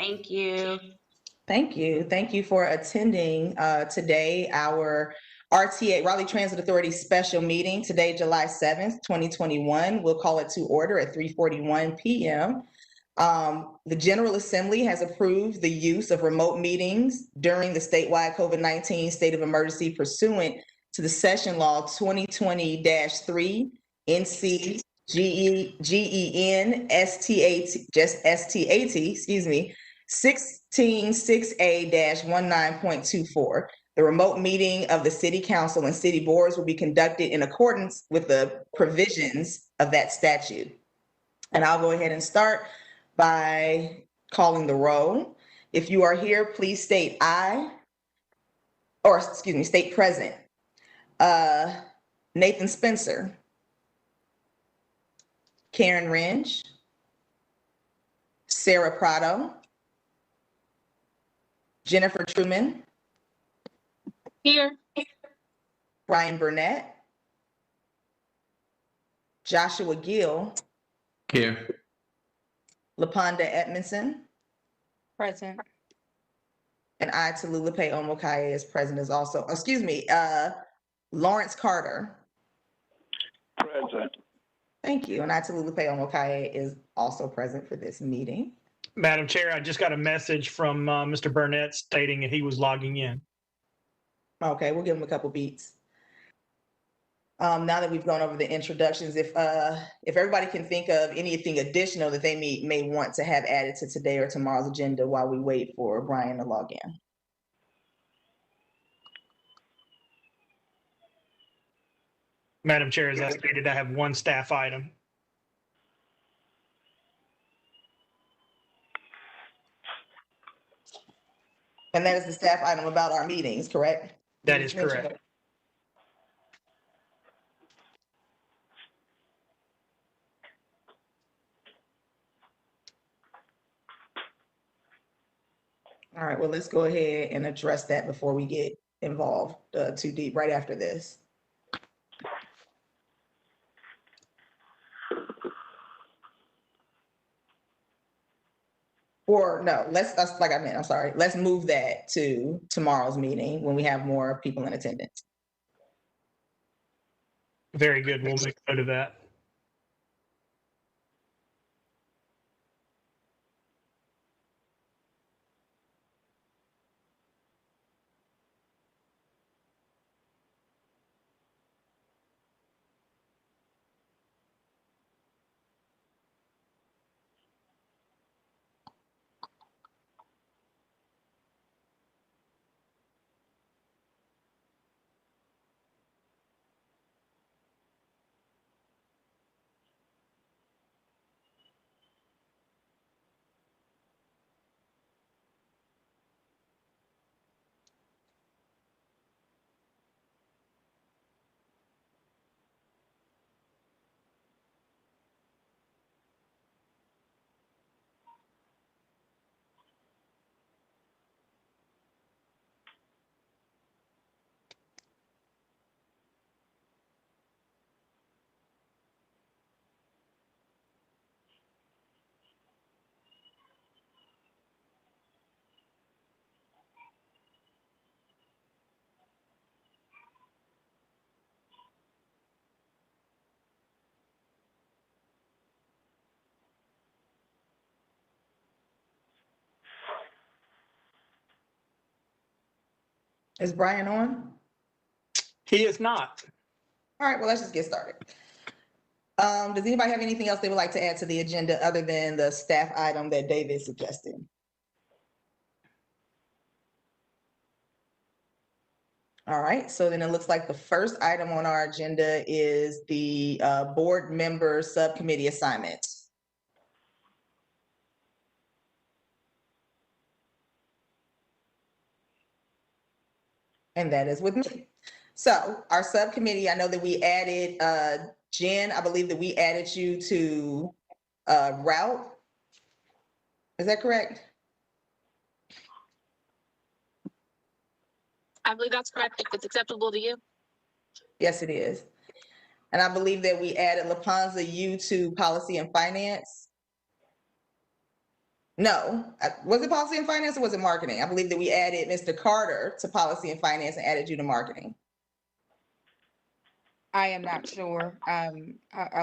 Thank you. Thank you. Thank you for attending today, our RTA, Raleigh Transit Authority special meeting today, July 7th, 2021. We'll call it to order at 3:41 p.m. The General Assembly has approved the use of remote meetings during the statewide COVID-19 state of emergency pursuant to the Session Law 2020-3 NC GEN STAT, just STAT, excuse me, 166A-19.24. The remote meeting of the City Council and City Boards will be conducted in accordance with the provisions of that statute. And I'll go ahead and start by calling the roll. If you are here, please state aye, or excuse me, state present. Nathan Spencer, Karen Renge, Sarah Prado, Jennifer Truman, Here. Brian Burnett, Joshua Gill, Here. LaPonda Edmondson, Present. and I, Tolulope Omokaye, is present as also. Excuse me, Lawrence Carter. Present. Thank you. And I, Tolulope Omokaye, is also present for this meeting. Madam Chair, I just got a message from Mr. Burnett stating that he was logging in. Okay, we'll give him a couple beats. Now that we've gone over the introductions, if everybody can think of anything additional that they may want to have added to today or tomorrow's agenda while we wait for Brian to log in. Madam Chair, as I stated, I have one staff item. And that is the staff item about our meetings, correct? That is correct. All right, well, let's go ahead and address that before we get involved too deep right after this. Or no, that's like I meant, I'm sorry. Let's move that to tomorrow's meeting when we have more people in attendance. Very good. We'll make note of that. Is Brian on? He is not. All right, well, let's just get started. Does anybody have anything else they would like to add to the agenda other than the staff item that David suggested? All right, so then it looks like the first item on our agenda is the board member subcommittee assignments. And that is with me. So our subcommittee, I know that we added Jen, I believe that we added you to route. Is that correct? I believe that's correct. If it's acceptable to you. Yes, it is. And I believe that we added LaPonza, you to policy and finance. No, was it policy and finance or was it marketing? I believe that we added Mr. Carter to policy and finance and added you to marketing. I am not sure. I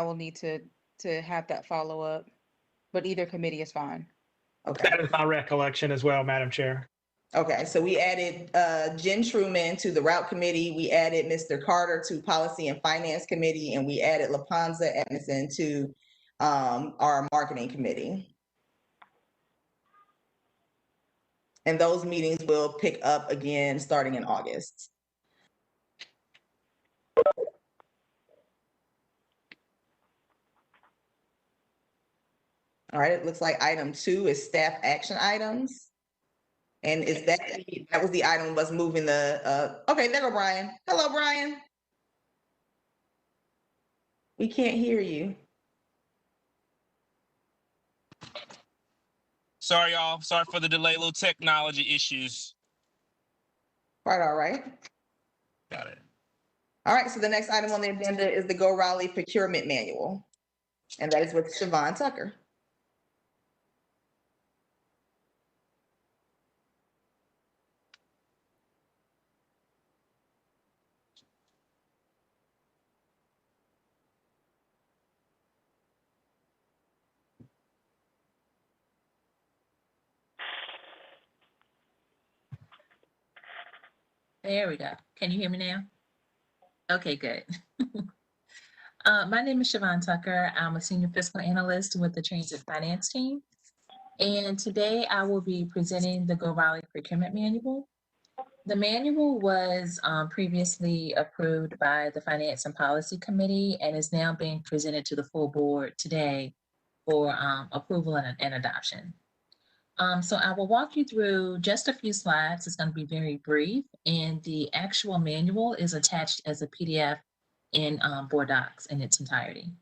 will need to have that follow up, but either committee is fine. Okay. That is my recollection as well, Madam Chair. Okay, so we added Jen Truman to the route committee. We added Mr. Carter to policy and finance committee, and we added LaPonza Edmondson to our marketing committee. And those meetings will pick up again starting in August. All right, it looks like item 2 is staff action items. And is that was the item was moving the, okay, there go Brian. Hello, Brian. We can't hear you. Sorry, y'all. Sorry for the delay, little technology issues. Quite all right. Got it. All right, so the next item on the agenda is the Go Raleigh Procurement Manual. And that is with Siobhan Tucker. There we go. Can you hear me now? Okay, good. My name is Siobhan Tucker. I'm a senior fiscal analyst with the Transit Finance team. And today I will be presenting the Go Raleigh Procurement Manual. The manual was previously approved by the Finance and Policy Committee and is now being presented to the full board today for approval and adoption. So I will walk you through just a few slides. It's going to be very brief, and the actual manual is attached as a PDF in Board Docs in its entirety.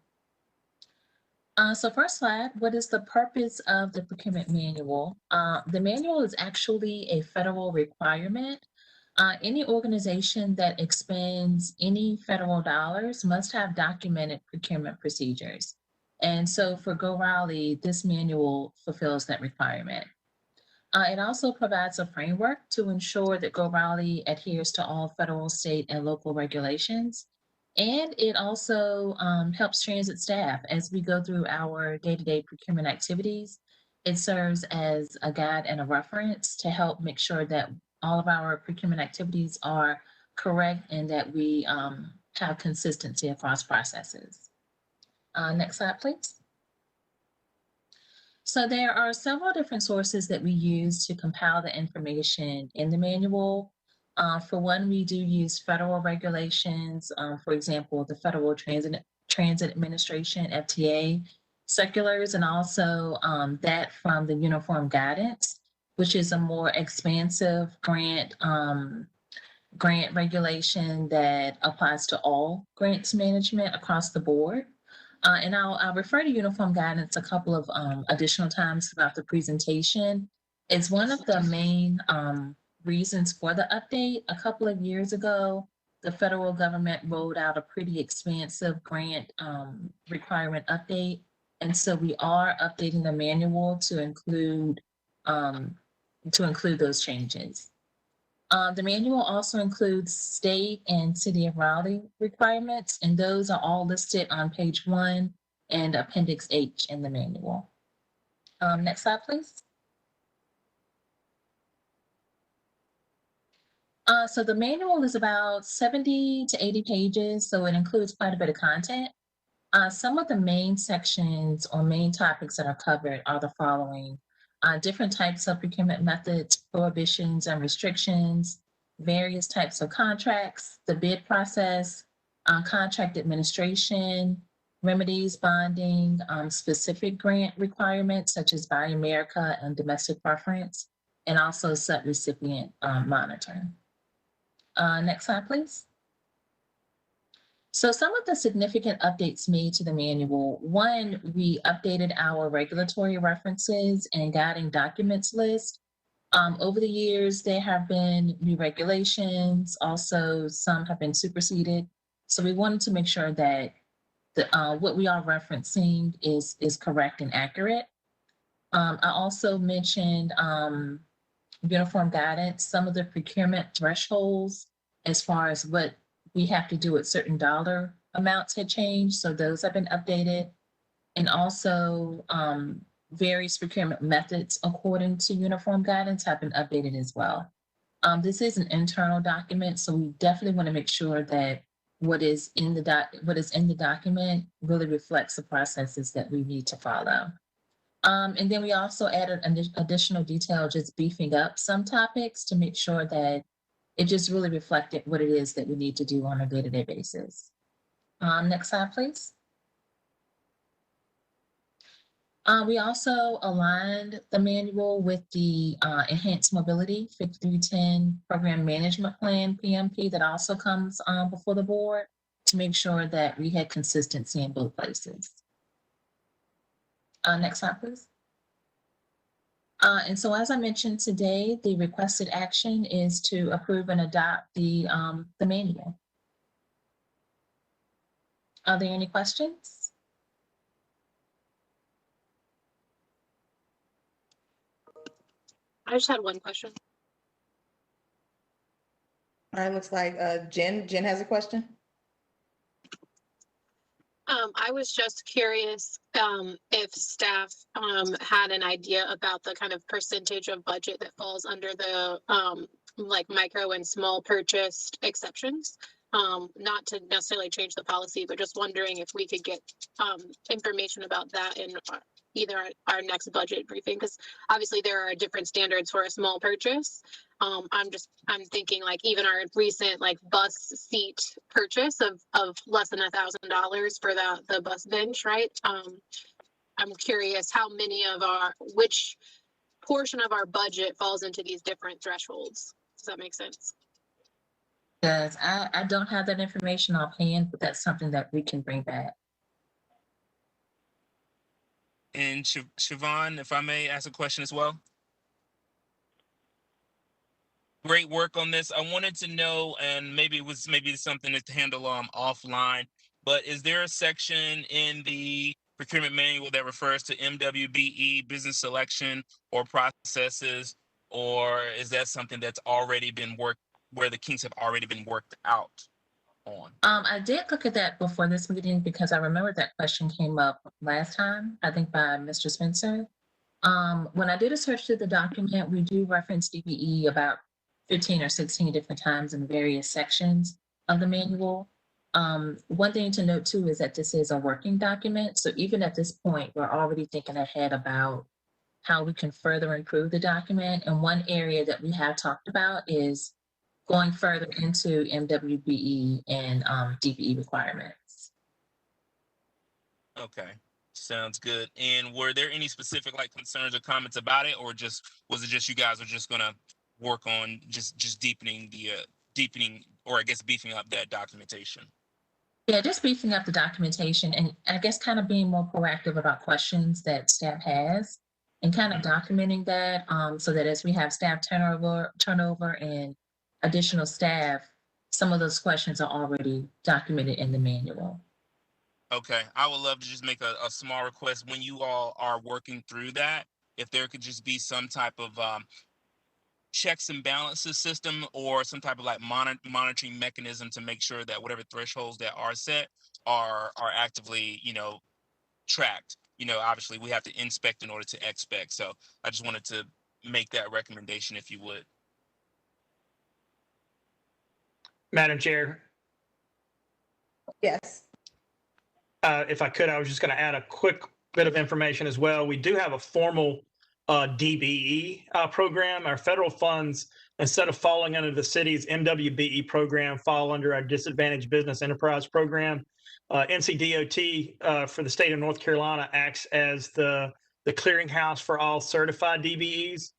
So first slide, what is the purpose of the procurement manual? The manual is actually a federal requirement. Any organization that expends any federal dollars must have documented procurement procedures. And so for Go Raleigh, this manual fulfills that requirement. It also provides a framework to ensure that Go Raleigh adheres to all federal, state, and local regulations. And it also helps transit staff as we go through our day-to-day procurement activities. It serves as a guide and a reference to help make sure that all of our procurement activities are correct and that we have consistency across processes. Next slide, please. So there are several different sources that we use to compile the information in the manual. For one, we do use federal regulations, for example, the Federal Transit Administration, FTA, circulars, and also that from the Uniform Guidance, which is a more expansive grant regulation that applies to all grants management across the board. And I'll refer to Uniform Guidance a couple of additional times throughout the presentation. It's one of the main reasons for the update. A couple of years ago, the federal government rolled out a pretty expansive grant requirement update. And so we are updating the manual to include those changes. The manual also includes state and city of Raleigh requirements, and those are all listed on page 1 and Appendix H in the manual. Next slide, please. So the manual is about 70 to 80 pages, so it includes quite a bit of content. Some of the main sections or main topics that are covered are the following. Different types of procurement methods, prohibitions and restrictions, various types of contracts, the bid process, contract administration, remedies, bonding, specific grant requirements such as Buy America and domestic preference, and also subrecipient monitoring. Next slide, please. So some of the significant updates made to the manual: one, we updated our regulatory references and guiding documents list. Over the years, there have been new regulations. Also, some have been superseded. So we wanted to make sure that what we are referencing is correct and accurate. I also mentioned uniform guidance, some of the procurement thresholds as far as what we have to do at certain dollar amounts had changed. So those have been updated. And also various procurement methods according to uniform guidance have been updated as well. This is an internal document, so we definitely want to make sure that what is in the document really reflects the processes that we need to follow. And then we also added an additional detail, just beefing up some topics to make sure that it just really reflected what it is that we need to do on a day-to-day basis. Next slide, please. We also aligned the manual with the Enhanced Mobility 5310 Program Management Plan, PMP, that also comes before the board to make sure that we had consistency in both places. Next slide, please. And so as I mentioned today, the requested action is to approve and adopt the manual. Are there any questions? I just had one question. All right, looks like Jen has a question. I was just curious if staff had an idea about the kind of percentage of budget that falls under the like micro and small purchased exceptions. Not to necessarily change the policy, but just wondering if we could get information about that in either our next budget briefing, because obviously there are different standards for a small purchase. I'm thinking like even our recent like bus seat purchase of less than $1,000 for the bus bench, right? I'm curious how many of which portion of our budget falls into these different thresholds. Does that make sense? Yes, I don't have that information offhand, but that's something that we can bring back. And Siobhan, if I may ask a question as well. Great work on this. I wanted to know, and maybe it was something to handle offline, but is there a section in the procurement manual that refers to MWBE, business selection or processes, or is that something that's already been worked, where the kinks have already been worked out on? I did look at that before this meeting because I remember that question came up last time, I think by Mr. Spencer. When I did a search through the document, we do reference DBE about 15 or 16 different times in various sections of the manual. One thing to note too is that this is a working document. So even at this point, we're already thinking ahead about how we can further improve the document. And one area that we have talked about is going further into MWBE and DBE requirements. Okay, sounds good. And were there any specific like concerns or comments about it, or was it just you guys are just gonna work on just deepening or I guess beefing up that documentation? Yeah, just beefing up the documentation and I guess kind of being more proactive about questions that staff has and kind of documenting that so that as we have staff turnover and additional staff, some of those questions are already documented in the manual. Okay, I would love to just make a small request when you all are working through that, if there could just be some type of checks and balances system or some type of like monitoring mechanism to make sure that whatever thresholds that are set are actively, tracked. Obviously we have to inspect in order to expect. So I just wanted to make that recommendation if you would. Madam Chair, Yes. if I could, I was just going to add a quick bit of information as well. We do have a formal DBE program. Our federal funds, instead of falling under the city's MWBE program, fall under our Disadvantaged Business Enterprise program. NCDOT for the state of North Carolina acts as the clearinghouse for all certified DBEs.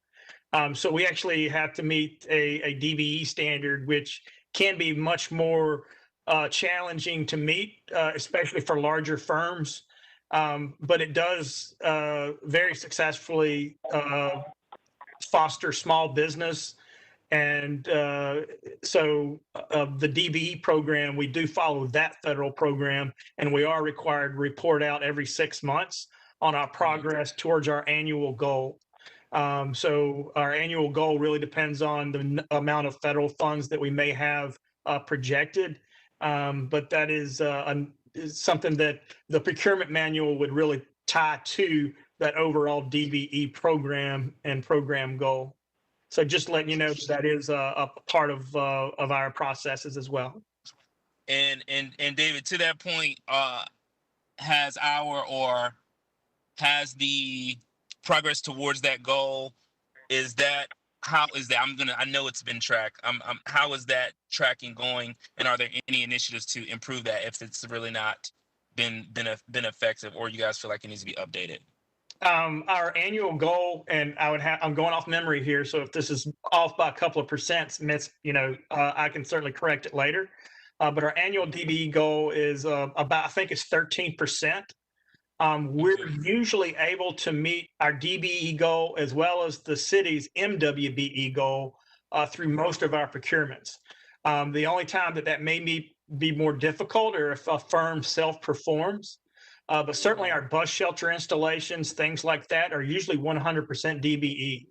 So we actually have to meet a DBE standard, which can be much more challenging to meet, especially for larger firms. But it does very successfully foster small business. And so the DBE program, we do follow that federal program, and we are required to report out every 6 months on our progress towards our annual goal. So our annual goal really depends on the amount of federal funds that we may have projected. But that is something that the procurement manual would really tie to that overall DBE program and program goal. So just letting you know that is a part of our processes as well. And David, to that point, has the progress towards that goal, how is that? I know it's been tracked. How is that tracking going? And are there any initiatives to improve that if it's really not been effective, or you guys feel like it needs to be updated? Our annual goal, and I'm going off memory here, so if this is off by a couple of percent, I can certainly correct it later. But our annual DBE goal is about, I think it's 13%. We're usually able to meet our DBE goal as well as the city's MWBE goal through most of our procurements. The only time that may be more difficult or if a firm self-performs. But certainly our bus shelter installations, things like that, are usually 100% DBE.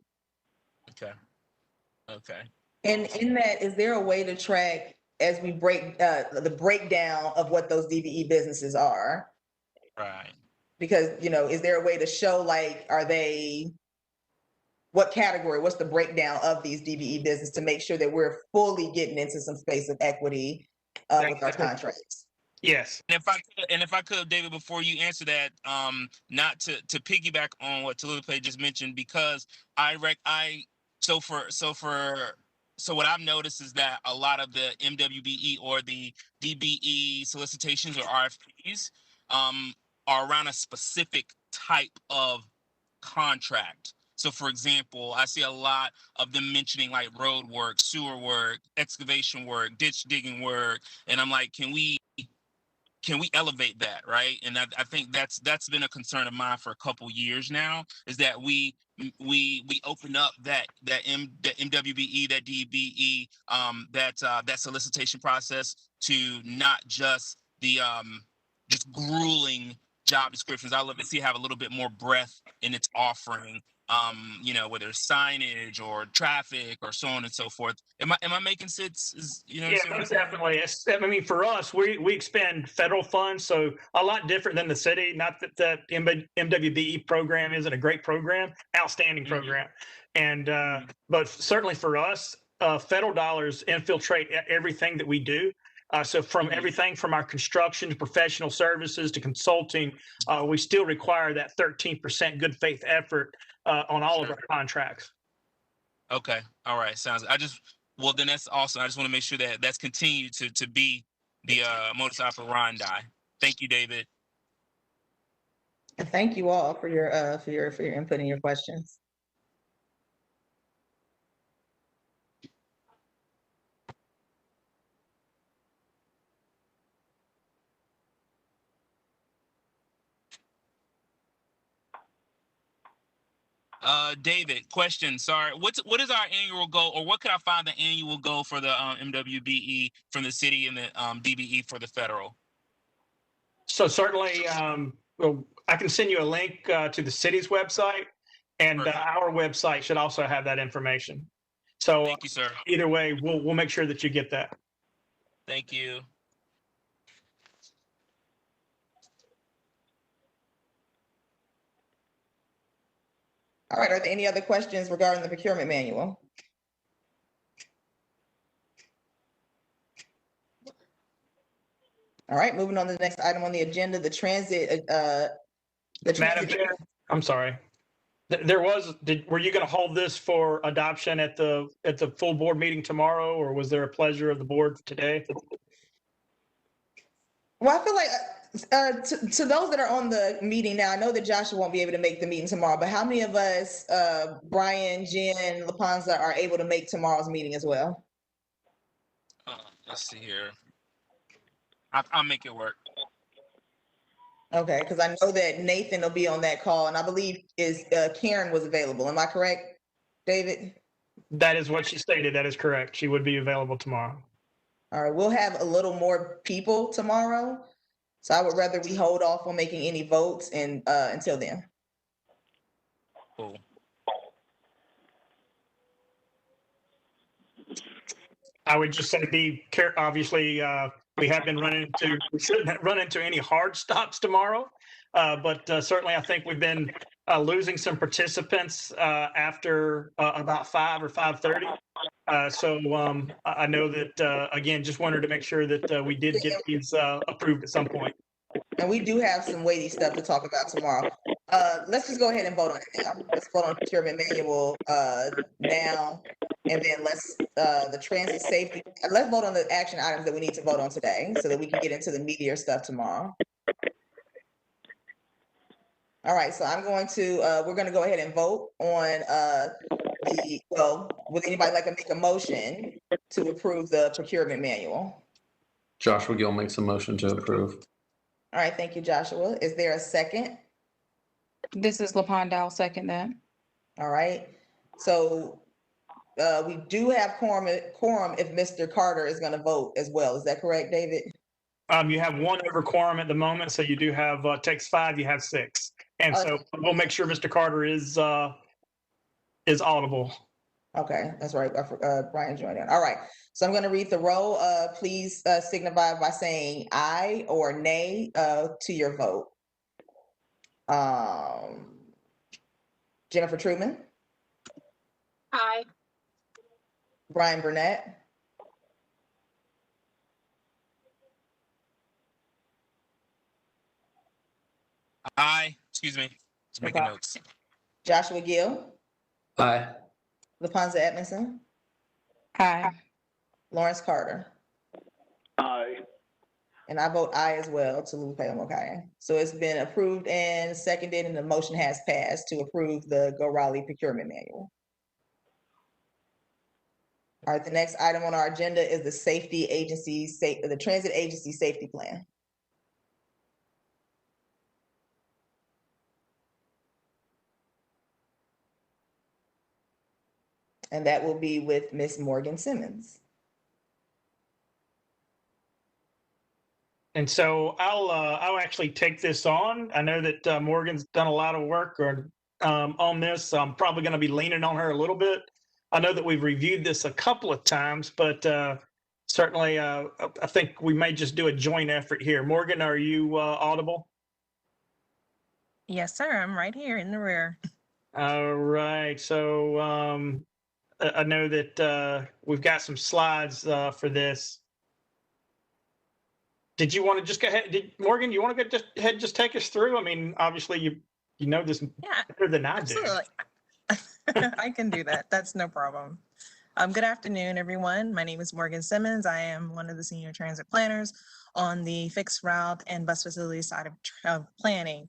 Okay. And in that, is there a way to track as we break the breakdown of what those DBE businesses are? Right. Because, is there a way to show, like, what category, what's the breakdown of these DBE business to make sure that we're fully getting into some space of equity with our contracts? Yes. And if I could, David, before you answer that, not to piggyback on what Tolupe just mentioned, because so what I've noticed is that a lot of the MWBE or the DBE solicitations or RFPs are around a specific type of contract. So, for example, I see a lot of them mentioning like road work, sewer work, excavation work, ditch digging work, and I'm like, can we elevate that, right? And I think that's been a concern of mine for a couple years now, is that we open up that MWBE, that DBE, that solicitation process to not just the just grueling job descriptions. I love to see have a little bit more breadth in its offering. Whether it's signage or traffic or so on and so forth. Am I making sense? Yeah, most definitely. I mean, for us, we expend federal funds, so a lot different than the city. Not that the MWBE program isn't a great program, outstanding program, and but certainly for us, federal dollars infiltrate everything that we do. So from everything from our construction to professional services to consulting, we still require that 13% good faith effort on all of our contracts. Okay. All right. Well, then that's awesome. I just want to make sure that that's continued to be the modus operandi. Thank you, David. And thank you all for your input and your questions. David, question. Sorry, what is our annual goal, or what could I find the annual goal for the MWBE from the city and the DBE for the federal? So certainly, I can send you a link to the city's website, and our website should also have that information. So thank you, sir. Either way, we'll make sure that you get that. Thank you. All right, are there any other questions regarding the procurement manual? All right, moving on to the next item on the agenda, the transit. Madam Chair, I'm sorry. Were you going to hold this for adoption at the full board meeting tomorrow, or was there a pleasure of the board today? Well, I feel like to those that are on the meeting now, I know that Joshua won't be able to make the meeting tomorrow, but how many of us, Brian, Jen, LaPonza, are able to make tomorrow's meeting as well? Let's see here. I'll make it work. Okay, because I know that Nathan will be on that call, and I believe Karen was available. Am I correct, David? That is what she stated. That is correct. She would be available tomorrow. All right, we'll have a little more people tomorrow. So I would rather we hold off on making any votes and until then. Cool. I would just say obviously, we shouldn't run into any hard stops tomorrow. But certainly I think we've been losing some participants after about 5 or 5:30. So I know that, again, just wanted to make sure that we did get these approved at some point. And we do have some weighty stuff to talk about tomorrow. Let's just go ahead and vote on it now. Let's vote on procurement manual now. And then the transit safety, let's vote on the action items that we need to vote on today so that we can get into the meatier stuff tomorrow. All right, so we're going to go ahead and vote on would anybody like to make a motion to approve the procurement manual? Joshua Gill makes a motion to approve. All right, thank you, Joshua. Is there a second? This is LaPonda. I'll second that. All right, so we do have quorum if Mr. Carter is going to vote as well. Is that correct, David? You have 1 over quorum at the moment, so you do have takes 5. You have 6, and so we'll make sure Mr. Carter is audible. Okay, that's right. Brian joined in. All right, so I'm going to read the roll. Please signify by saying aye or nay to your vote. Jennifer Truman. Aye. Brian Burnett. Aye. Excuse me. Just making Okay. notes. Joshua Gill. Aye. LaPonza Edmondson. Aye. Lawrence Carter. Aye. And I vote aye as well to Lupe Omokaya. So it's been approved and seconded, and the motion has passed to approve the Go Raleigh procurement manual. All right, the next item on our agenda is the the transit agency safety plan. And that will be with Miss Morgan Simmons. And so I'll actually take this on. I know that Morgan's done a lot of work on this. So I'm probably going to be leaning on her a little bit. I know that we've reviewed this a couple of times, but certainly I think we may just do a joint effort here. Morgan, are you audible? Yes, sir. I'm right here in the rear. All right. So I know that we've got some slides for this. Did you want to just go ahead? Morgan, you want to go ahead, just take us through? I mean, obviously you know this better than I do. Absolutely. I can do that. That's no problem. Good afternoon, everyone. My name is Morgan Simmons. I am one of the senior transit planners on the fixed route and bus facility side of planning.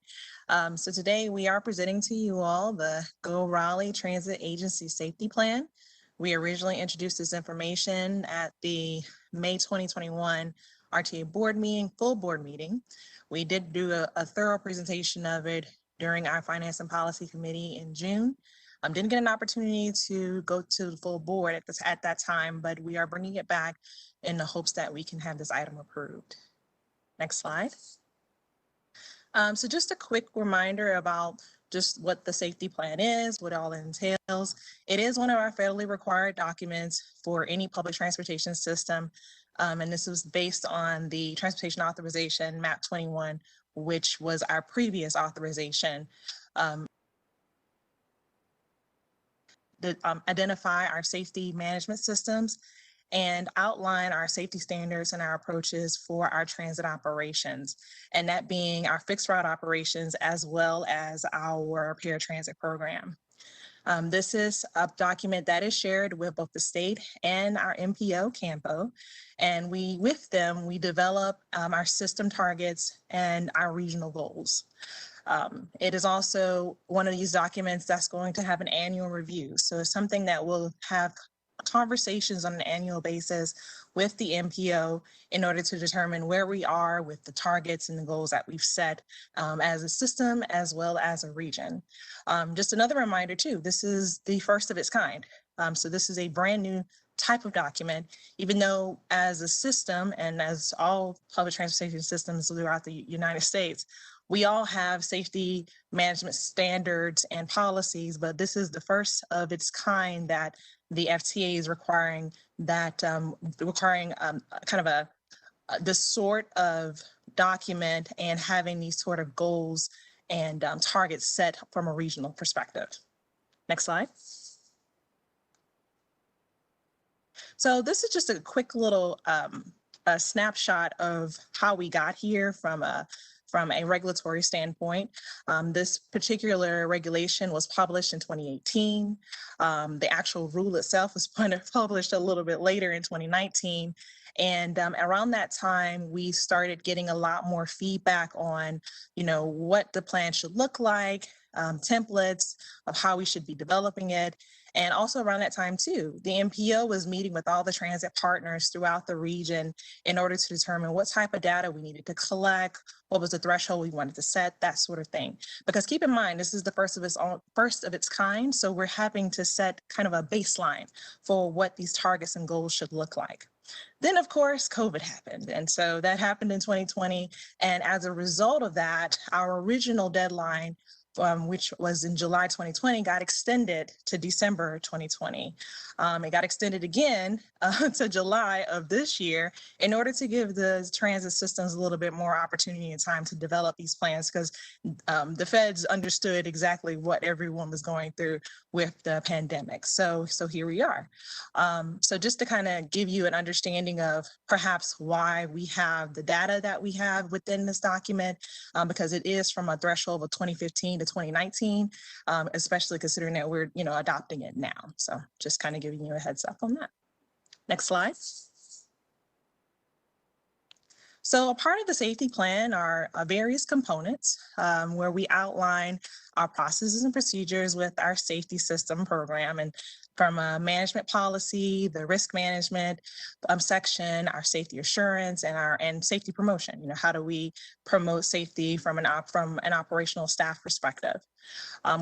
So today we are presenting to you all the Go Raleigh Transit Agency Safety Plan. We originally introduced this information at the May 2021 RTA board meeting, full board meeting. We did do a thorough presentation of it during our Finance and Policy Committee in June. Didn't get an opportunity to go to the full board at that time, but we are bringing it back in the hopes that we can have this item approved. Next slide. So just a quick reminder about just what the safety plan is, what it all entails. It is one of our federally required documents for any public transportation system. And this was based on the Transportation Authorization MAP 21, which was our previous authorization. Identify our safety management systems and outline our safety standards and our approaches for our transit operations, and that being our fixed route operations as well as our paratransit program. This is a document that is shared with both the state and our MPO, CAMPO, and with them, we develop our system targets and our regional goals. It is also one of these documents that's going to have an annual review. So it's something that will have conversations on an annual basis with the MPO in order to determine where we are with the targets and the goals that we've set as a system as well as a region. Just another reminder too, this is the first of its kind. So this is a brand new type of document, even though as a system and as all public transportation systems throughout the United States, we all have safety management standards and policies, but this is the first of its kind that the FTA is requiring kind of this sort of document and having these sort of goals and targets set from a regional perspective. Next slide. So this is just a quick little a snapshot of how we got here from a regulatory standpoint. This particular regulation was published in 2018. The actual rule itself was published a little bit later in 2019. And around that time, we started getting a lot more feedback on, what the plan should look like, templates of how we should be developing it. And also around that time too, the MPO was meeting with all the transit partners throughout the region in order to determine what type of data we needed to collect, what was the threshold we wanted to set, that sort of thing. Because keep in mind, this is the first of its kind, so we're having to set kind of a baseline for what these targets and goals should look like. Then, of course, COVID happened. And so that happened in 2020. And as a result of that, our original deadline, which was in July 2020, got extended to December 2020. It got extended again to July of this year in order to give the transit systems a little bit more opportunity and time to develop these plans, because the feds understood exactly what everyone was going through with the pandemic. So here we are. So just to kind of give you an understanding of perhaps why we have the data that we have within this document, because it is from a threshold of 2015 to 2019, especially considering that we're adopting it now. So just kind of giving you a heads up on that. Next slide. So a part of the safety plan are various components where we outline our processes and procedures with our safety system program, and from a management policy, the risk management section, our safety assurance, and safety promotion. How do we promote safety from an operational staff perspective?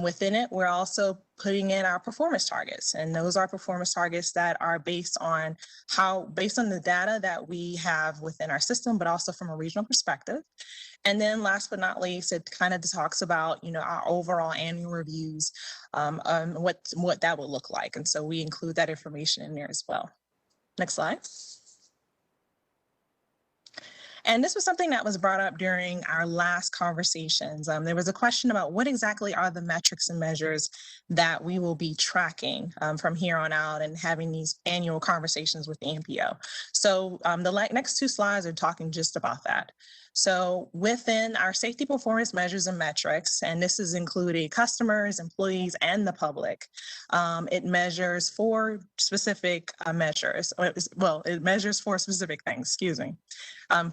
Within it, we're also putting in our performance targets, and those are performance targets that are based on the data that we have within our system, but also from a regional perspective. And then last but not least, it kind of talks about, our overall annual reviews, what that will look like. And so we include that information in there as well. Next slide. And this was something that was brought up during our last conversations. There was a question about what exactly are the metrics and measures that we will be tracking from here on out and having these annual conversations with the MPO. So the next two slides are talking just about that. So within our safety performance measures and metrics, and this is including customers, employees, and the public, it measures four specific measures. Well, it measures four specific things, excuse me.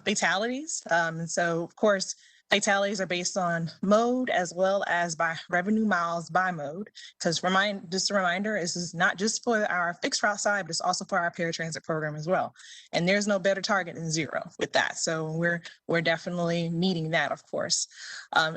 Fatalities. So of course, fatalities are based on mode as well as by revenue miles by mode. Because just a reminder, this is not just for our fixed route side, but it's also for our paratransit program as well. And there's no better target than 0 with that. So we're definitely meeting that, of course.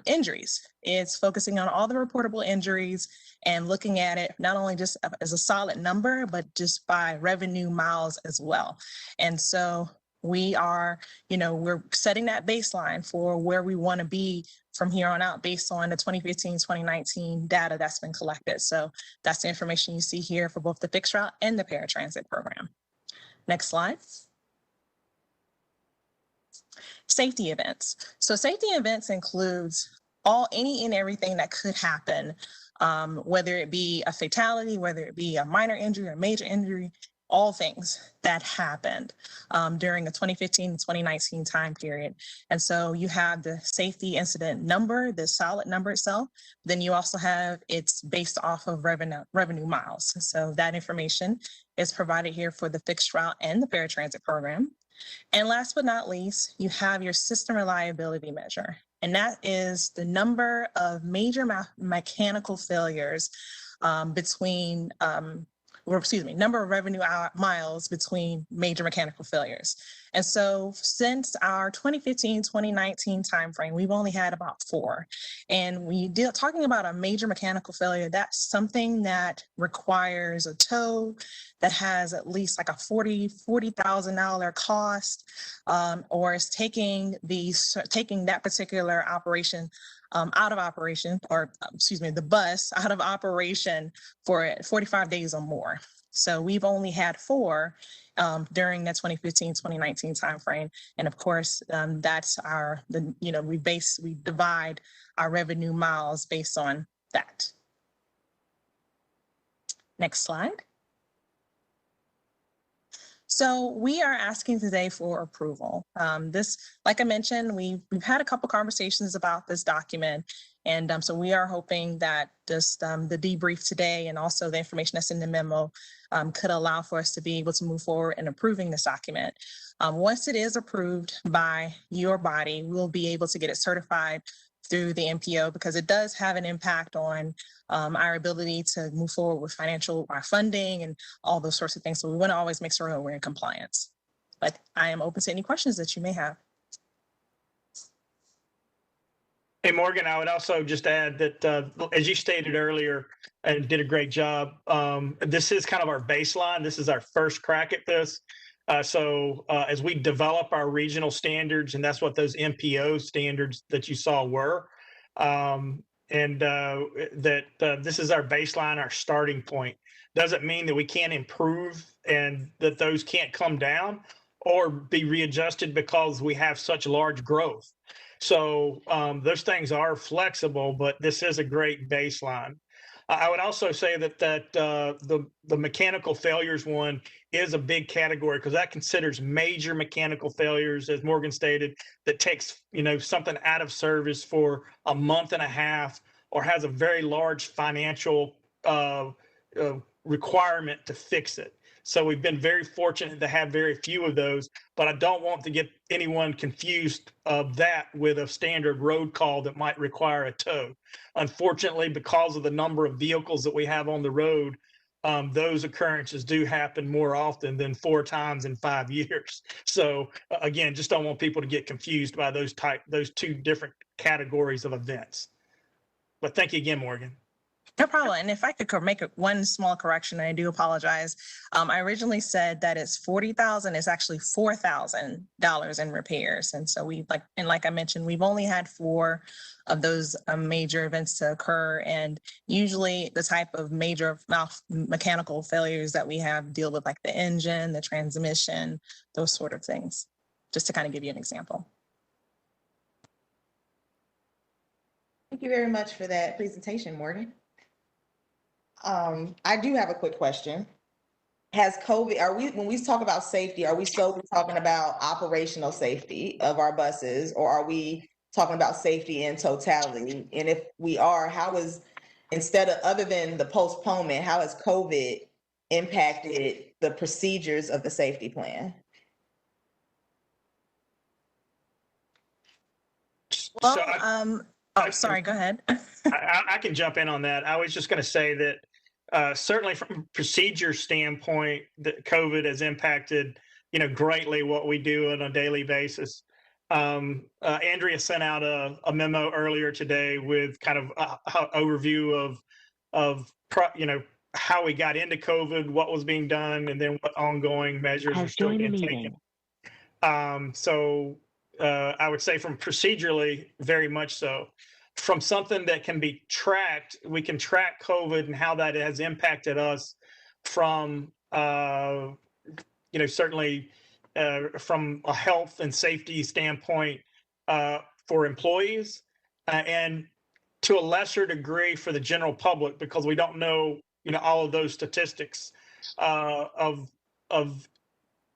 Injuries. It's focusing on all the reportable injuries and looking at it not only just as a solid number, but just by revenue miles as well. And so we are, we're setting that baseline for where we want to be from here on out based on the 2015, 2019 data that's been collected. So that's the information you see here for both the fixed route and the paratransit program. Next slide. Safety events. So safety events includes any and everything that could happen, whether it be a fatality, whether it be a minor injury or major injury, all things that happened during the 2015 to 2019 time period. And so you have the safety incident number, the solid number itself. Then you also have it's based off of revenue miles. So that information is provided here for the fixed route and the paratransit program. And last but not least, you have your system reliability measure. And that is the number of major mechanical failures between number of revenue miles between major mechanical failures. And so since our 2015-2019 timeframe, we've only had about 4. And talking about a major mechanical failure, that's something that requires a tow, that has at least like a $40,000 cost, or is taking that particular operation out of operation, or the bus out of operation for 45 days or more. So we've only had 4 during that 2015-2019 timeframe. And of course, that's we divide our revenue miles based on that. Next slide. So we are asking today for approval. This, like I mentioned, we've had a couple conversations about this document. And so we are hoping that just the debrief today and also the information that's in the memo could allow for us to be able to move forward in approving this document. Once it is approved by your body, we'll be able to get it certified through the MPO, because it does have an impact on our ability to move forward with our funding and all those sorts of things. So we want to always make sure that we're in compliance. But I am open to any questions that you may have. Hey, Morgan, I would also just add that, as you stated earlier, and did a great job, this is kind of our baseline. This is our first crack at this. So as we develop our regional standards, and that's what those MPO standards that you saw were, this is our baseline, our starting point. Doesn't mean that we can't improve and that those can't come down or be readjusted because we have such large growth. So those things are flexible, but this is a great baseline. I would also say that the mechanical failures one is a big category, because that considers major mechanical failures, as Morgan stated, that takes something out of service for a month and a half, or has a very large financial requirement to fix it. So we've been very fortunate to have very few of those, but I don't want to get anyone confused of that with a standard road call that might require a tow. Unfortunately, because of the number of vehicles that we have on the road, those occurrences do happen more often than 4 times in 5 years. So again, just don't want people to get confused by those 2 different categories of events. But thank you again, Morgan. No problem. And if I could make one small correction, I do apologize. I originally said that it's $40,000. It's actually $4,000 in repairs. And so like I mentioned, we've only had 4 of those major events to occur. And usually the type of major mechanical failures that we have deal with, like the engine, the transmission, those sort of things, just to kind of give you an example. Thank you very much for that presentation, Morgan. I do have a quick question. Has COVID, when we talk about safety, are we solely talking about operational safety of our buses, or are we talking about safety in totality? And if we are, other than the postponement, how has COVID impacted the procedures of the safety plan? Well, sorry, go ahead. I can jump in on that. I was just going to say that certainly from a procedure standpoint, that COVID has impacted, greatly what we do on a daily basis. Andrea sent out a memo earlier today with kind of an overview of how we got into COVID, what was being done, and then what ongoing measures are still being taken. So I would say from procedurally, very much so. From something that can be tracked, we can track COVID and how that has impacted us from, certainly from a health and safety standpoint for employees, and to a lesser degree for the general public, because we don't know, all of those statistics of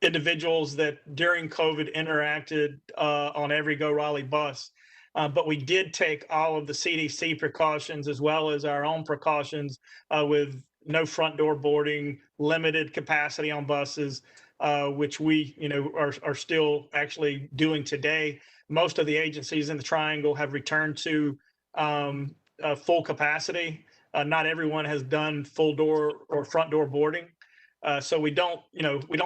individuals that during COVID interacted on every Go Raleigh bus. But we did take all of the CDC precautions as well as our own precautions with no front door boarding, limited capacity on buses, which we, are still actually doing today. Most of the agencies in the Triangle have returned to full capacity. Not everyone has done full door or front door boarding. So we don't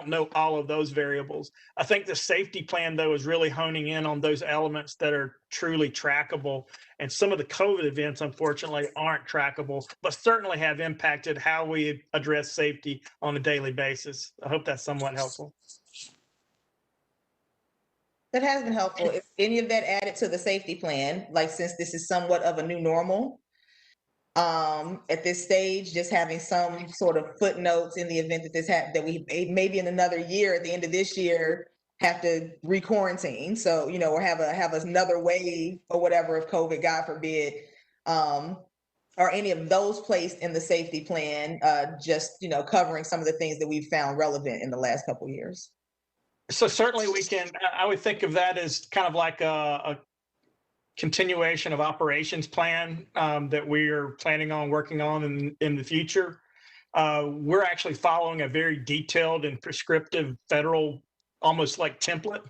know all of those variables. I think the safety plan, though, is really honing in on those elements that are truly trackable. And some of the COVID events, unfortunately, aren't trackable, but certainly have impacted how we address safety on a daily basis. I hope that's somewhat helpful. That has been helpful. If any of that added to the safety plan, like since this is somewhat of a new normal, at this stage, just having some sort of footnotes in the event that that we maybe in another year, at the end of this year, have to re-quarantine. So, or have another wave or whatever of COVID, God forbid. Are any of those placed in the safety plan, just, covering some of the things that we've found relevant in the last couple of years? So certainly I would think of that as kind of like a continuation of operations plan that we are planning on working on in the future. We're actually following a very detailed and prescriptive federal, almost like template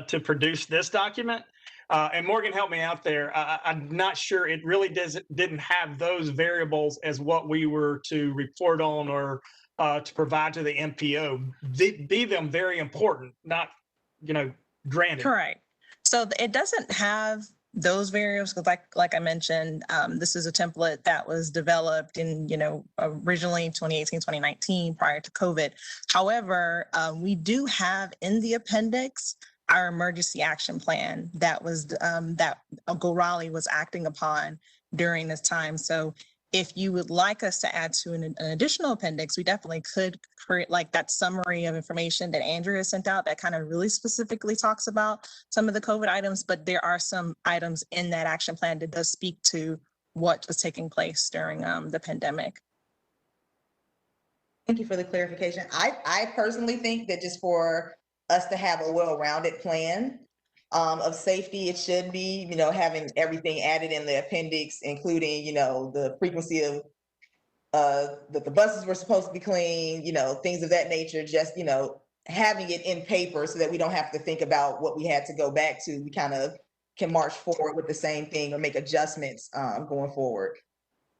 to produce this document. And Morgan, help me out there. I'm not sure it really didn't have those variables as what we were to report on or to provide to the MPO. Be them very important, not, granted. Correct. So it doesn't have those variables because, like I mentioned, this is a template that was developed in, originally 2018, 2019, prior to COVID. However, we do have in the appendix our emergency action plan that was that Raleigh was acting upon during this time. So if you would like us to add to an additional appendix, we definitely could create like that summary of information that Andrea sent out that kind of really specifically talks about some of the COVID items, but there are some items in that action plan that does speak to what was taking place during the pandemic. Thank you for the clarification. I personally think that just for us to have a well-rounded plan of safety, it should be, having everything added in the appendix, including, the frequency of that the buses were supposed to be clean, things of that nature, just, having it in paper so that we don't have to think about what we had to go back to. We kind of can march forward with the same thing or make adjustments going forward.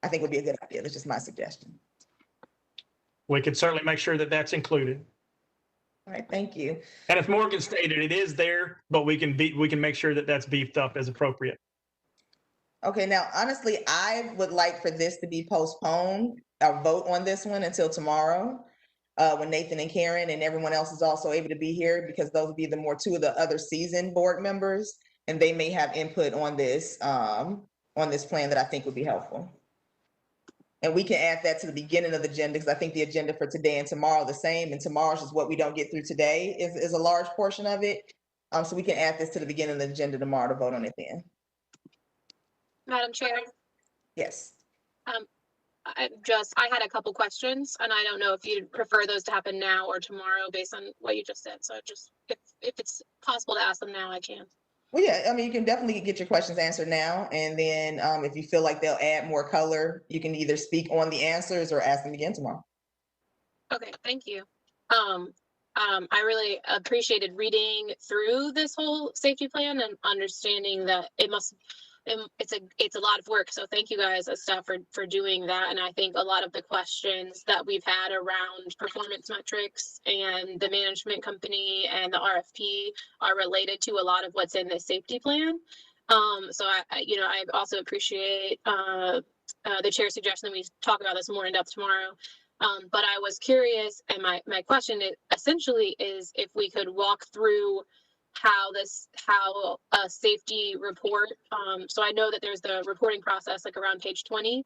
I think would be a good idea. That's just my suggestion. We can certainly make sure that that's included. All right, thank you. And as Morgan stated, it is there, but we can make sure that that's beefed up as appropriate. Okay, now, honestly, I would like for this to be postponed, our vote on this one until tomorrow, when Nathan and Karen and everyone else is also able to be here, because those would be two of the other seasoned board members, and they may have input on this plan that I think would be helpful. And we can add that to the beginning of the agenda, because I think the agenda for today and tomorrow are the same, and tomorrow's just what we don't get through today is a large portion of it. So we can add this to the beginning of the agenda tomorrow to vote on it then. Madam Chair, Yes. I had a couple questions, and I don't know if you'd prefer those to happen now or tomorrow based on what you just said. So just if it's possible to ask them now, I can. Well, yeah, I mean, you can definitely get your questions answered now, and then if you feel like they'll add more color, you can either speak on the answers or ask them again tomorrow. Okay, thank you. I really appreciated reading through this whole safety plan and understanding that it's a lot of work. So thank you guys as staff for doing that. And I think a lot of the questions that we've had around performance metrics and the management company and the RFP are related to a lot of what's in this safety plan. So I also appreciate the chair's suggestion that we talk about this more in depth tomorrow. But I was curious, and my question essentially is if we could walk through how a safety report, so I know that there's the reporting process like around page 20.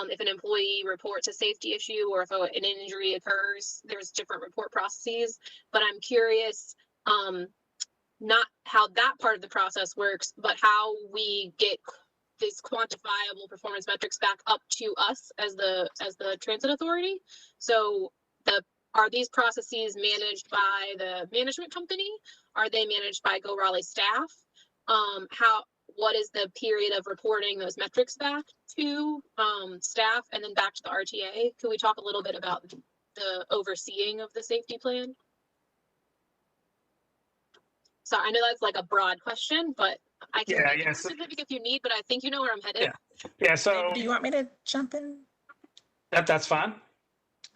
If an employee reports a safety issue or if an injury occurs, there's different report processes, but I'm curious not how that part of the process works, but how we get this quantifiable performance metrics back up to us as the transit authority. So are these processes managed by the management company? Are they managed by Go Raleigh staff? What is the period of reporting those metrics back to staff and then back to the RTA? Can we talk a little bit about the overseeing of the safety plan? So I know that's like a broad question, but I can make it specific if you need, but I think you know where I'm headed. Yeah. So do you want me to jump in? That's fine.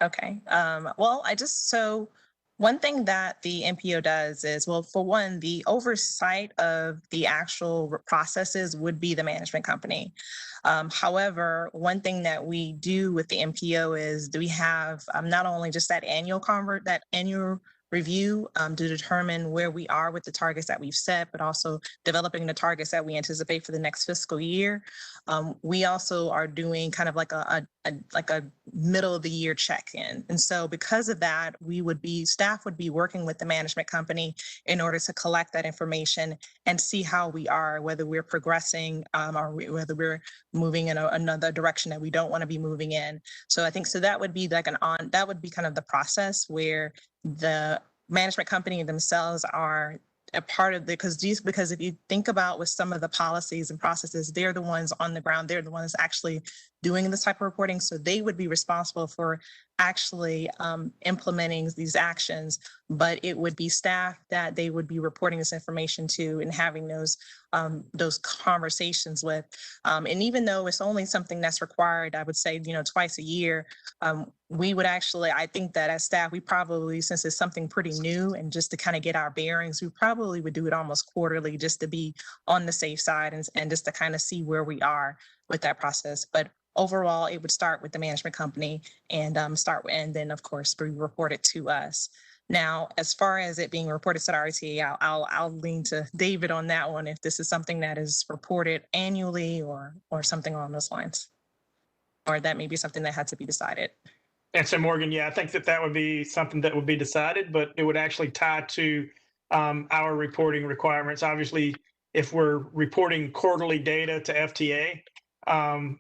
Okay. Well, so one thing that the MPO does is, well, for one, the oversight of the actual processes would be the management company. However, one thing that we do with the MPO is we have not only just that annual review to determine where we are with the targets that we've set, but also developing the targets that we anticipate for the next fiscal year. We also are doing kind of like a middle of the year check-in. And so because of that, staff would be working with the management company in order to collect that information and see how we are, whether we're progressing or whether we're moving in another direction that we don't want to be moving in. So I think that would be that would be kind of the process where the management company themselves are a part of because if you think about with some of the policies and processes, they're the ones on the ground, they're the ones actually doing this type of reporting. So they would be responsible for actually implementing these actions, but it would be staff that they would be reporting this information to and having those conversations with. And even though it's only something that's required, I would say, twice a year, I think that as staff, we probably, since it's something pretty new and just to kind of get our bearings, we probably would do it almost quarterly just to be on the safe side and just to kind of see where we are with that process. But overall, it would start with the management company and then of course be reported to us. Now, as far as it being reported to the RTA, I'll lean to David on that one if this is something that is reported annually or something along those lines, or that may be something that had to be decided. And so Morgan, yeah, I think that would be something that would be decided, but it would actually tie to our reporting requirements. Obviously, if we're reporting quarterly data to FTA,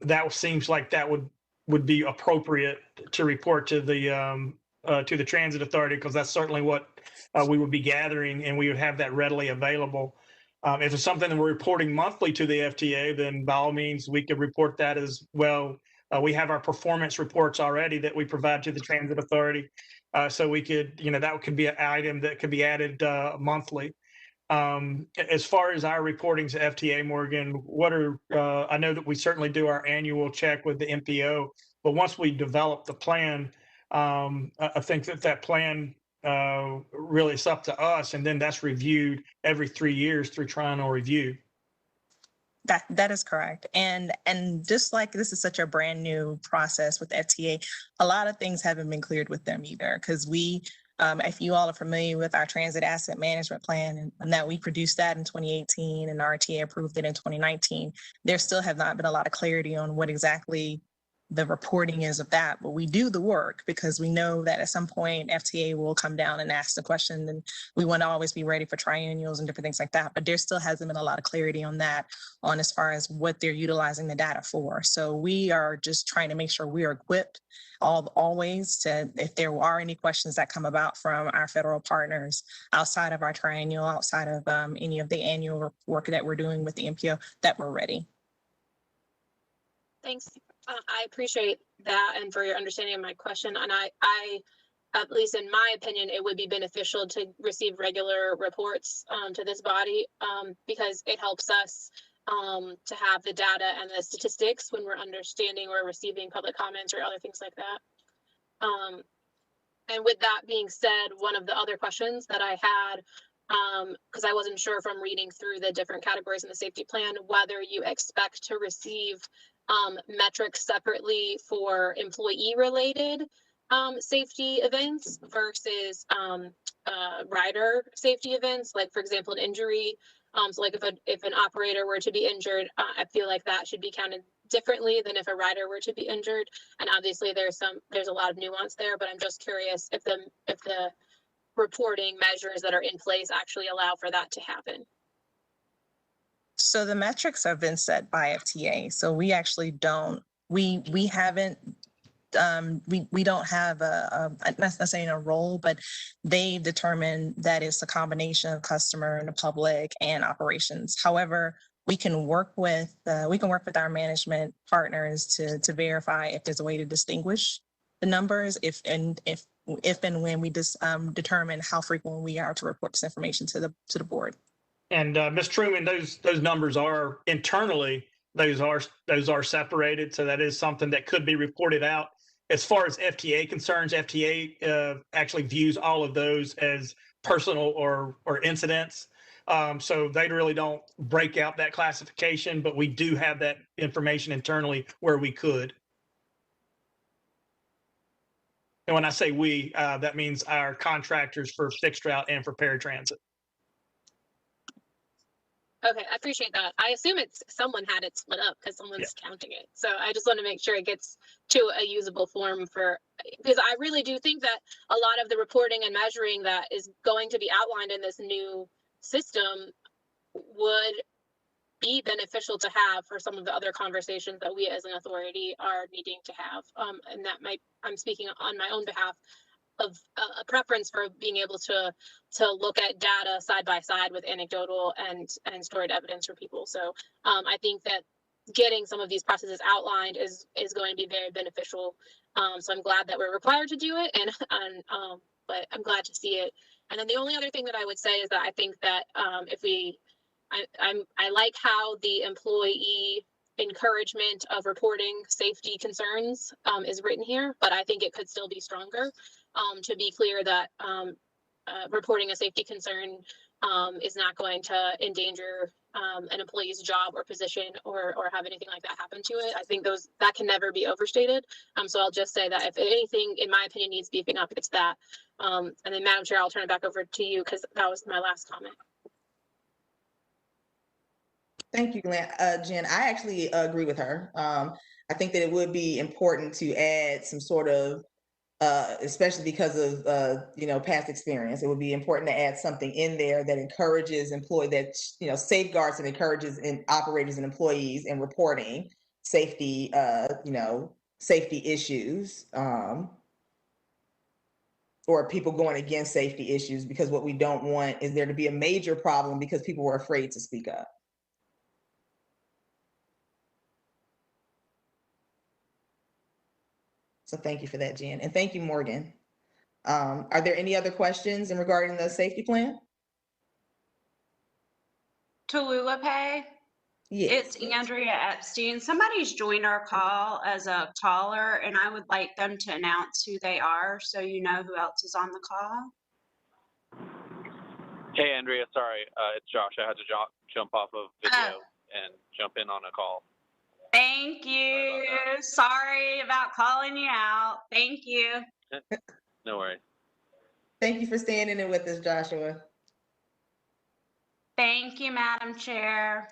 that seems like that would be appropriate to report to the Transit Authority, because that's certainly what we would be gathering, and we would have that readily available. If it's something that we're reporting monthly to the FTA, then by all means, we could report that as well. We have our performance reports already that we provide to the Transit Authority. So we could, that could be an item that could be added monthly. As far as our reporting to FTA, Morgan, I know that we certainly do our annual check with the MPO, but once we develop the plan, I think that plan really is up to us, and then that's reviewed every 3 years through triennial review. That is correct. And just like this is such a brand new process with FTA, a lot of things haven't been cleared with them either, because if you all are familiar with our transit asset management plan and that we produced that in 2018 and RTA approved it in 2019, there still have not been a lot of clarity on what exactly the reporting is of that, but we do the work because we know that at some point FTA will come down and ask the question, and we want to always be ready for triennials and different things like that. But there still hasn't been a lot of clarity on as far as what they're utilizing the data for. So we are just trying to make sure we are equipped always to, if there are any questions that come about from our federal partners outside of our triennial, outside of any of the annual work that we're doing with the MPO, that we're ready. Thanks. I appreciate that and for your understanding of my question. And I, at least in my opinion, it would be beneficial to receive regular reports to this body because it helps us to have the data and the statistics when we're understanding or receiving public comments or other things like that. And with that being said, one of the other questions that I had, because I wasn't sure from reading through the different categories in the safety plan, whether you expect to receive metrics separately for employee-related safety events versus rider safety events, like for example, an injury. So like if an operator were to be injured, I feel like that should be counted differently than if a rider were to be injured. And obviously there's a lot of nuance there, but I'm just curious if the reporting measures that are in place actually allow for that to happen. So the metrics have been set by FTA. So we actually don't, we haven't, we don't have not necessarily a role, but they determine that it's a combination of customer and the public and operations. However, we can work with our management partners to verify if there's a way to distinguish the numbers if and when we just determine how frequent we are to report this information to the board. And Ms. Truman, those numbers are internally, those are separated. So that is something that could be reported out as far as FTA concerns, FTA actually views all of those as personal or incidents. So they really don't break out that classification, but we do have that information internally where we could. And when I say we, that means our contractors for fixed route and for paratransit. Okay, I appreciate that. I assume it's someone had it split up because someone's counting it. So I just want to make sure it gets to a usable form because I really do think that a lot of the reporting and measuring that is going to be outlined in this new system would be beneficial to have for some of the other conversations that we as an authority are needing to have. And that I'm speaking on my own behalf of a preference for being able to look at data side by side with anecdotal and stored evidence for people. So I think that getting some of these processes outlined is going to be very beneficial. So I'm glad that we're required to do it, but I'm glad to see it. And then the only other thing that I would say is that I think that I like how the employee encouragement of reporting safety concerns is written here, but I think it could still be stronger. To be clear that reporting a safety concern is not going to endanger an employee's job or position or have anything like that happen to it. I think that can never be overstated. So I'll just say that if anything, in my opinion, needs beefing up, it's that. And then Madam Chair, I'll turn it back over to you because that was my last comment. Thank you, Jen. I actually agree with her. I think that it would be important to add some sort of especially because of past experience, it would be important to add something in there that encourages safeguards and encourages operators and employees in reporting safety safety issues or people going against safety issues, because what we don't want is there to be a major problem because people were afraid to speak up. So thank you for that, Jen. And thank you, Morgan. Are there any other questions regarding the safety plan? Tallulah Pay? Yes. It's Andrea Epstein. Somebody's joined our call as a caller, and I would like them to announce who they are so you know who else is on the call. Hey, Andrea. Sorry, it's Josh. I had to jump off of video and jump in on a call. Thank you. Sorry about calling you out. Thank you. No worries. Thank you for staying in it with us, Joshua. Thank you, Madam Chair.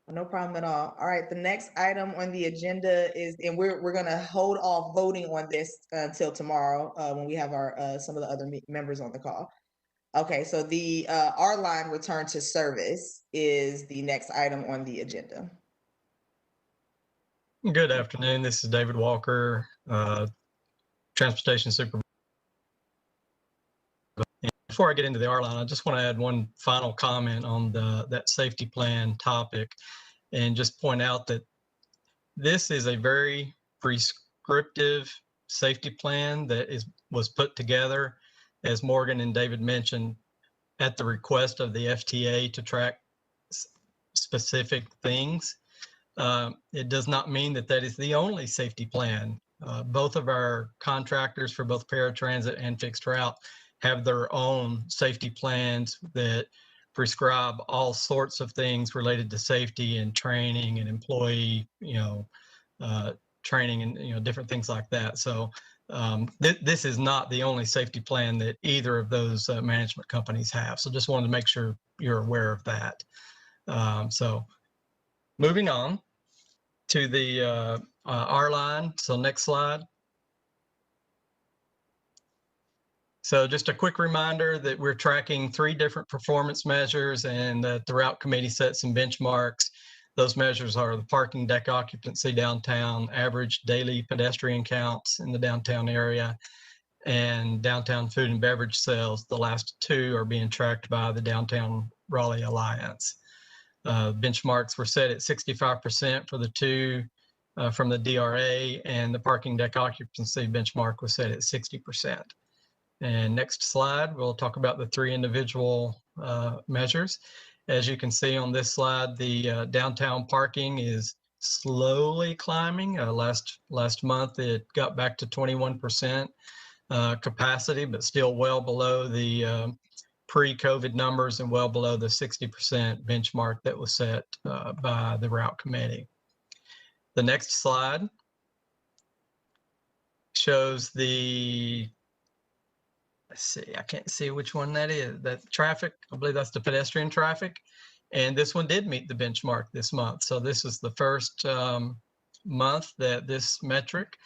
No problem at all. All right, the next item on the agenda is, and we're going to hold off voting on this until tomorrow when we have our some of the other members on the call. Okay, so the R-Line return to service is the next item on the agenda. Good afternoon. This is David Walker, Transportation Supervisor. Before I get into the R-Line, I just want to add one final comment on that safety plan topic and just point out that this is a very prescriptive safety plan that was put together, as Morgan and David mentioned, at the request of the FTA to track specific things. It does not mean that that is the only safety plan. Both of our contractors for both paratransit and fixed route have their own safety plans that prescribe all sorts of things related to safety and training and employee, training and, different things like that. So this is not the only safety plan that either of those management companies have. So just wanted to make sure you're aware of that. So moving on to the R-Line. So next slide. So just a quick reminder that we're tracking 3 different performance measures, and that the route committee set some benchmarks. Those measures are the parking deck occupancy downtown, average daily pedestrian counts in the downtown area, and downtown food and beverage sales. The last 2 are being tracked by the Downtown Raleigh Alliance. Benchmarks were set at 65% for the 2 from the DRA, and the parking deck occupancy benchmark was set at 60%. And next slide, we'll talk about the 3 individual measures. As you can see on this slide, the downtown parking is slowly climbing. Last month, it got back to 21% capacity, but still well below the pre-COVID numbers and well below the 60% benchmark that was set by the route committee. The next slide shows the, let's see, I can't see which one that is. That traffic, I believe that's the pedestrian traffic. And this one did meet the benchmark this month. So this is the first month that this metric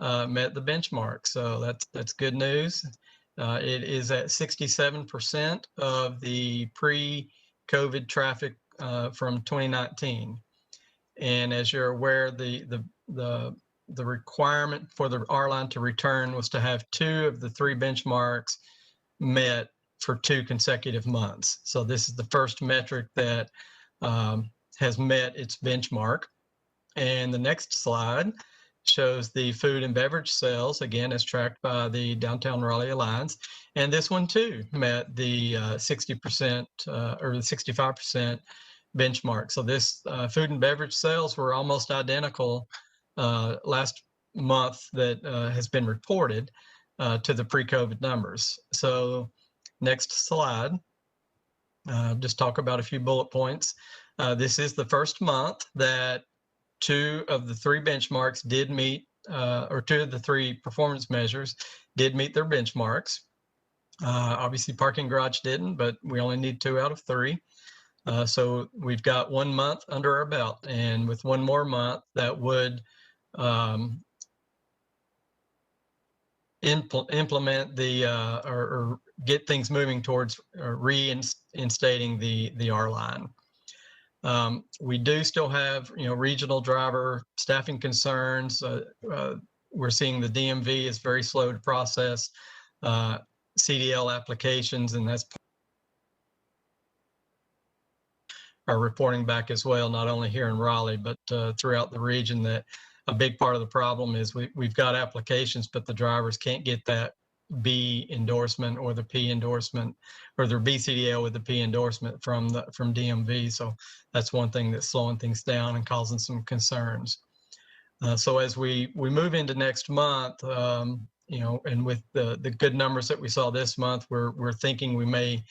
met the benchmark. So that's good news. It is at 67% of the pre-COVID traffic from 2019. And as you're aware, the requirement for the R line to return was to have 2 of the 3 benchmarks met for 2 consecutive months. So this is the first metric that has met its benchmark. And the next slide shows the food and beverage sales, again, as tracked by the Downtown Raleigh Alliance. And this one too met the 60% or the 65% benchmark. So this food and beverage sales were almost identical last month that has been reported to the pre-COVID numbers. So next slide, just talk about a few bullet points. This is the first month that 2 of the 3 benchmarks did meet, or 2 of the 3 performance measures did meet their benchmarks. Obviously parking garage didn't, but we only need 2 out of 3. So we've got 1 month under our belt, and with 1 more month that would implement the or get things moving towards reinstating the R line. We do still have, regional driver staffing concerns. We're seeing the DMV is very slow to process CDL applications, and that's are reporting back as well, not only here in Raleigh, but throughout the region, that a big part of the problem is we've got applications, but the drivers can't get that B endorsement or the P endorsement, or their B CDL with the P endorsement from DMV. So that's one thing that's slowing things down and causing some concerns. So as we move into next month, and with the good numbers that we saw this month, we're thinking we may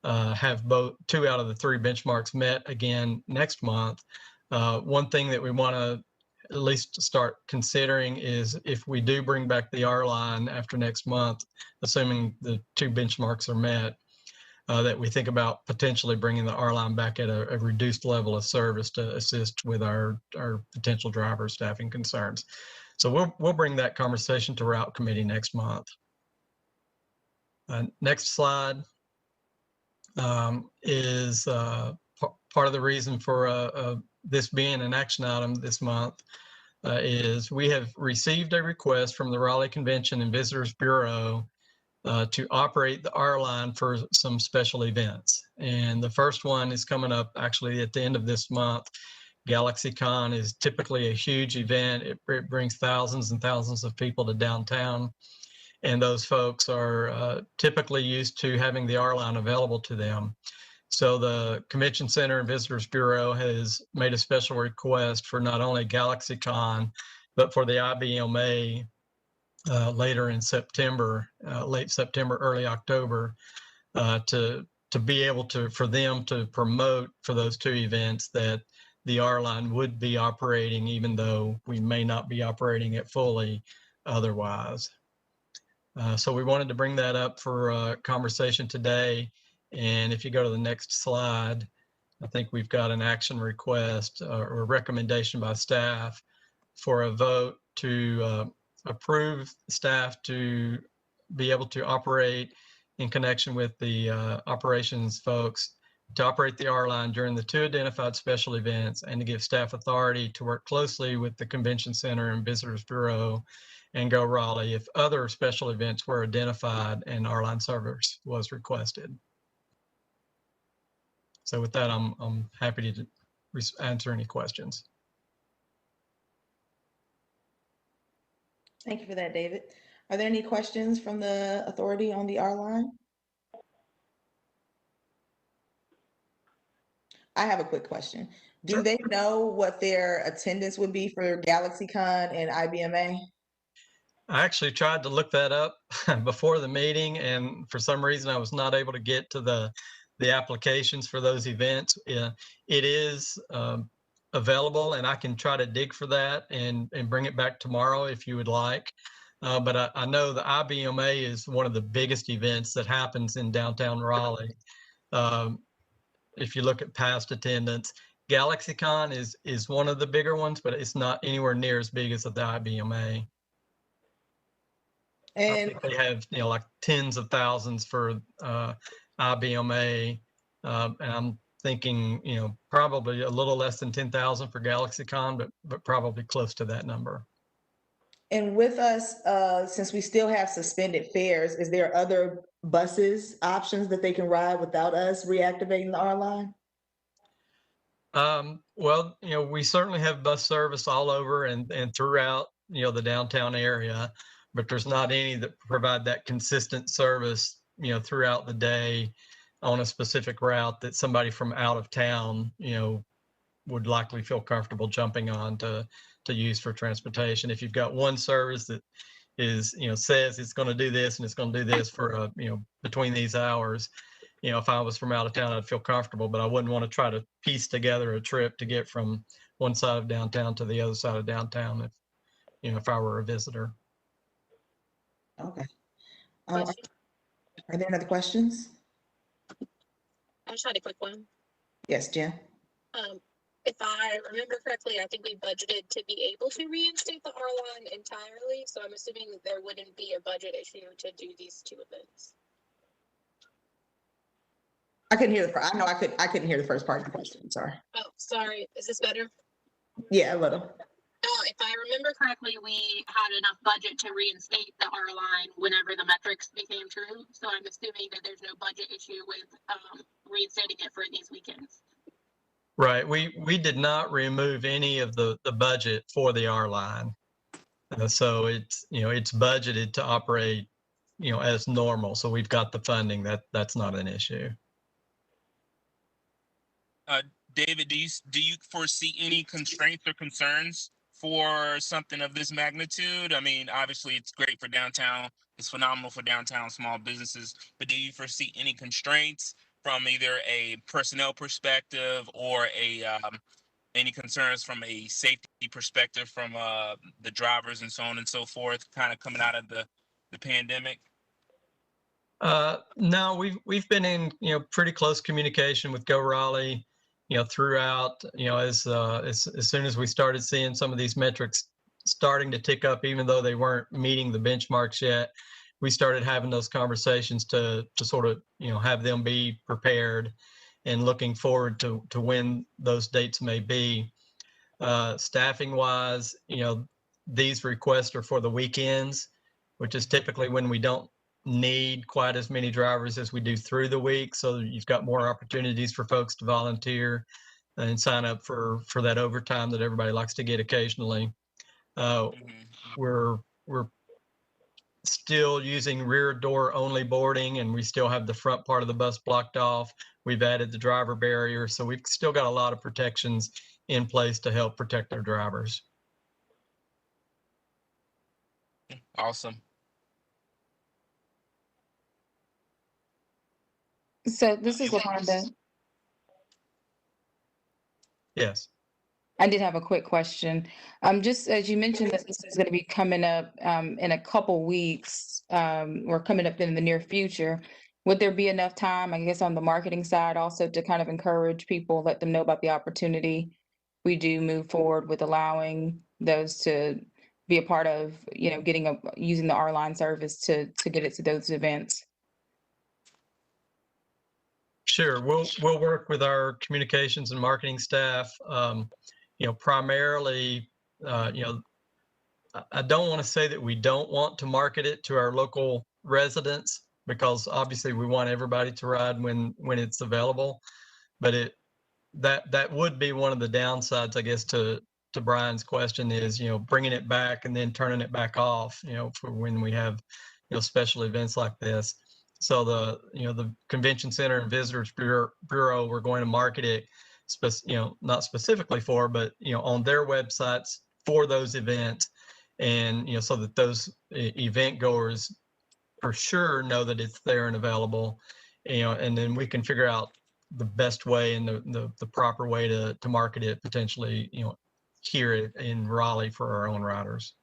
have both 2 out of the 3 benchmarks met again next month. One thing that we want to at least start considering is if we do bring back the R line after next month, assuming the 2 benchmarks are met, that we think about potentially bringing the R line back at a reduced level of service to assist with our potential driver staffing concerns. So we'll bring that conversation to route committee next month. Next slide is part of the reason for this being an action item this month is we have received a request from the Raleigh Convention and Visitors Bureau to operate the R line for some special events. And the first one is coming up actually at the end of this month. GalaxyCon is typically a huge event. It brings thousands and thousands of people to downtown. And those folks are typically used to having the R line available to them. So the Convention Center and Visitors Bureau has made a special request for not only GalaxyCon, but for the IBMA later in September, late September, early October, to be able to, for them to promote for those 2 events that the R line would be operating, even though we may not be operating it fully otherwise. So we wanted to bring that up for conversation today. And if you go to the next slide, I think we've got an action request or a recommendation by staff for a vote to approve staff to be able to operate in connection with the operations folks to operate the R line during the 2 identified special events, and to give staff authority to work closely with the Convention Center and Visitors Bureau and Go Raleigh if other special events were identified and R line service was requested. So with that, I'm happy to answer any questions. Thank you for that, David. Are there any questions from the authority on the R line? I have a quick question. Do they know what their attendance would be for GalaxyCon and IBMA? I actually tried to look that up before the meeting, and for some reason I was not able to get to the applications for those events. It is available, and I can try to dig for that and bring it back tomorrow if you would like. But I know the IBMA is one of the biggest events that happens in downtown Raleigh. If you look at past attendance, GalaxyCon is one of the bigger ones, but it's not anywhere near as big as the IBMA. I And think they have, like tens of thousands for IBMA, and I'm thinking, probably a little less than 10,000 for GalaxyCon, but probably close to that number. And with us, since we still have suspended fares, is there other buses options that they can ride without us reactivating the R line? Well, we certainly have bus service all over and throughout, the downtown area, but there's not any that provide that consistent service, throughout the day on a specific route that somebody from out of town, would likely feel comfortable jumping on to use for transportation. If you've got one service that is, says it's going to do this and it's going to do this for, between these hours, if I was from out of town, I'd feel comfortable, but I wouldn't want to try to piece together a trip to get from one side of downtown to the other side of downtown if I were a visitor. Okay. Are there any other questions? I just had a quick one. Yes, Jen. If I remember correctly, I think we budgeted to be able to reinstate the R line entirely. So I'm assuming that there wouldn't be a budget issue to do these two events. I couldn't hear I couldn't hear the first part of the question. Sorry. Oh, sorry. Is this better? Yeah, a little. If I remember correctly, we had enough budget to reinstate the R line whenever the metrics became true. So I'm assuming that there's no budget issue with reinstating it for these weekends. Right. We did not remove any of the budget for the R line. So it's, it's budgeted to operate, as normal. So we've got the funding. That's not an issue. David, do you foresee any constraints or concerns for something of this magnitude? I mean, obviously it's great for downtown. It's phenomenal for downtown small businesses, but do you foresee any constraints from either a personnel perspective or any concerns from a safety perspective from the drivers and so on and so forth, kind of coming out of the pandemic? No, we've been in pretty close communication with Go Raleigh, throughout, as soon as we started seeing some of these metrics starting to tick up, even though they weren't meeting the benchmarks yet, we started having those conversations to sort of have them be prepared and looking forward to when those dates may be. Staffing wise, these requests are for the weekends, which is typically when we don't need quite as many drivers as we do through the week. So you've got more opportunities for folks to volunteer and sign up for that overtime that everybody likes to get occasionally. We're still using rear door only boarding, and we still have the front part of the bus blocked off. We've added the driver barrier. So we've still got a lot of protections in place to help protect our drivers. Awesome. So this is LaWanda. Yes. I did have a quick question. Just as you mentioned that this is going to be coming up in a couple weeks, or coming up in the near future, would there be enough time, I guess, on the marketing side also to kind of encourage people, let them know about the opportunity? We do move forward with allowing those to be a part of, using the R line service to get it to those events. Sure, we'll work with our communications and marketing staff. Primarily, I don't want to say that we don't want to market it to our local residents, because obviously we want everybody to ride when it's available. But that would be one of the downsides, I guess, to Brian's question is, bringing it back and then turning it back off, for when we have, special events like this. So the Convention Center and Visitors Bureau, we're going to market it not specifically for, but, on their websites for those events. And, so that those event goers for sure know that it's there and available, and then we can figure out the best way and the proper way to market it potentially, here in Raleigh for our own riders.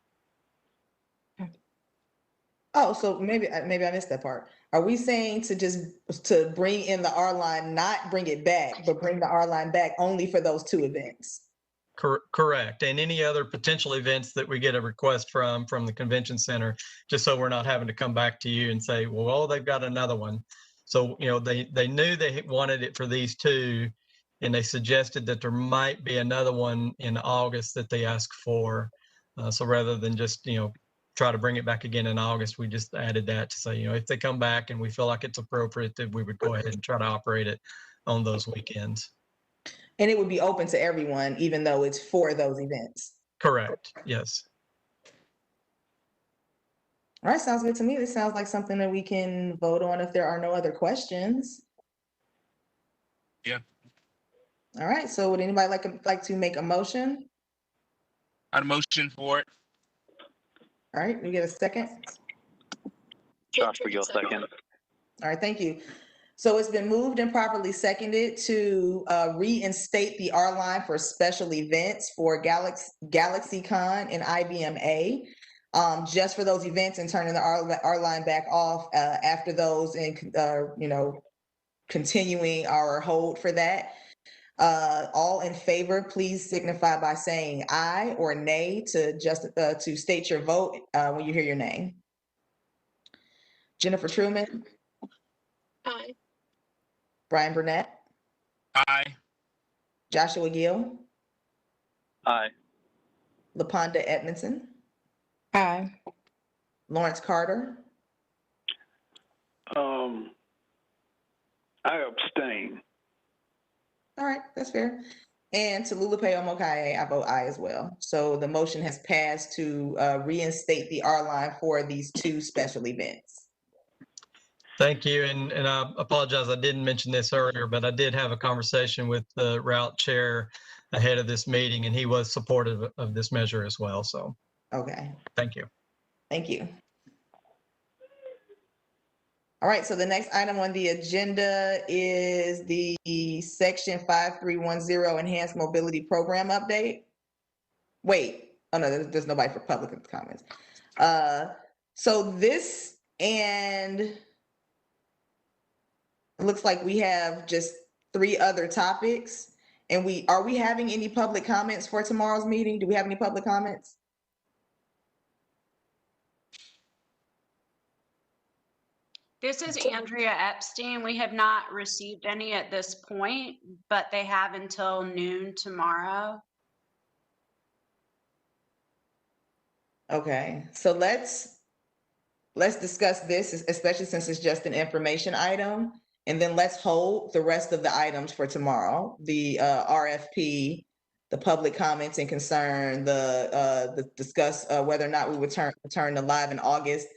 Oh, so maybe I missed that part. Are we saying to bring in the R line, not bring it back, but bring the R line back only for those 2 events? Correct. And any other potential events that we get a request from the convention center, just so we're not having to come back to you and say, well, they've got another one. So, they knew they wanted it for these 2, and they suggested that there might be another one in August that they asked for. So rather than just, try to bring it back again in August, we just added that to say, if they come back and we feel like it's appropriate, that we would go ahead and try to operate it on those weekends. And it would be open to everyone, even though it's for those events. Correct. Yes. All right, sounds good to me. This sounds like something that we can vote on if there are no other questions. Yeah. All right, so would anybody like to make a motion? I'd motion for it. All right, we get a second? Josh Begill, second. All right, thank you. So it's been moved and properly seconded to reinstate the R line for special events for GalaxyCon and IBMA, just for those events, and turning the R line back off after those, and continuing our hold for that. All in favor, please signify by saying aye or nay to state your vote when you hear your name. Jennifer Truman. Aye. Brian Burnett. Aye. Joshua Gill. Aye. LaPonda Edmondson. Aye. Lawrence Carter. I abstain. All right, that's fair. And Tallulah Omokaye, I vote aye as well. So the motion has passed to reinstate the R line for these 2 special events. Thank you. And I apologize, I didn't mention this earlier, but I did have a conversation with the route chair ahead of this meeting, and he was supportive of this measure as well. So, okay. Thank you. Thank you. All right, so the next item on the agenda is the Section 5310 Enhanced Mobility Program update. Wait, oh no, there's nobody for public comments. So this, and it looks like we have just 3 other topics. And are we having any public comments for tomorrow's meeting? Do we have any public comments? This is Andrea Epstein. We have not received any at this point, but they have until noon tomorrow. Okay, so let's discuss this, especially since it's just an information item, and then let's hold the rest of the items for tomorrow. The RFP, the public comments and concern, the discuss whether or not we would return to live in August,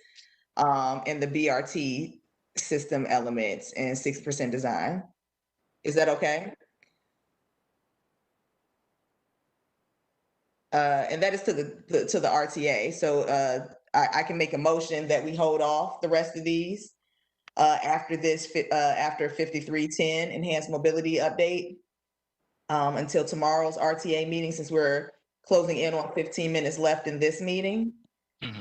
and the BRT system elements and 6% design. Is that okay? And that is to the RTA. So I can make a motion that we hold off the rest of these after 5310 enhanced mobility update until tomorrow's RTA meeting, since we're closing in on 15 minutes left in this meeting.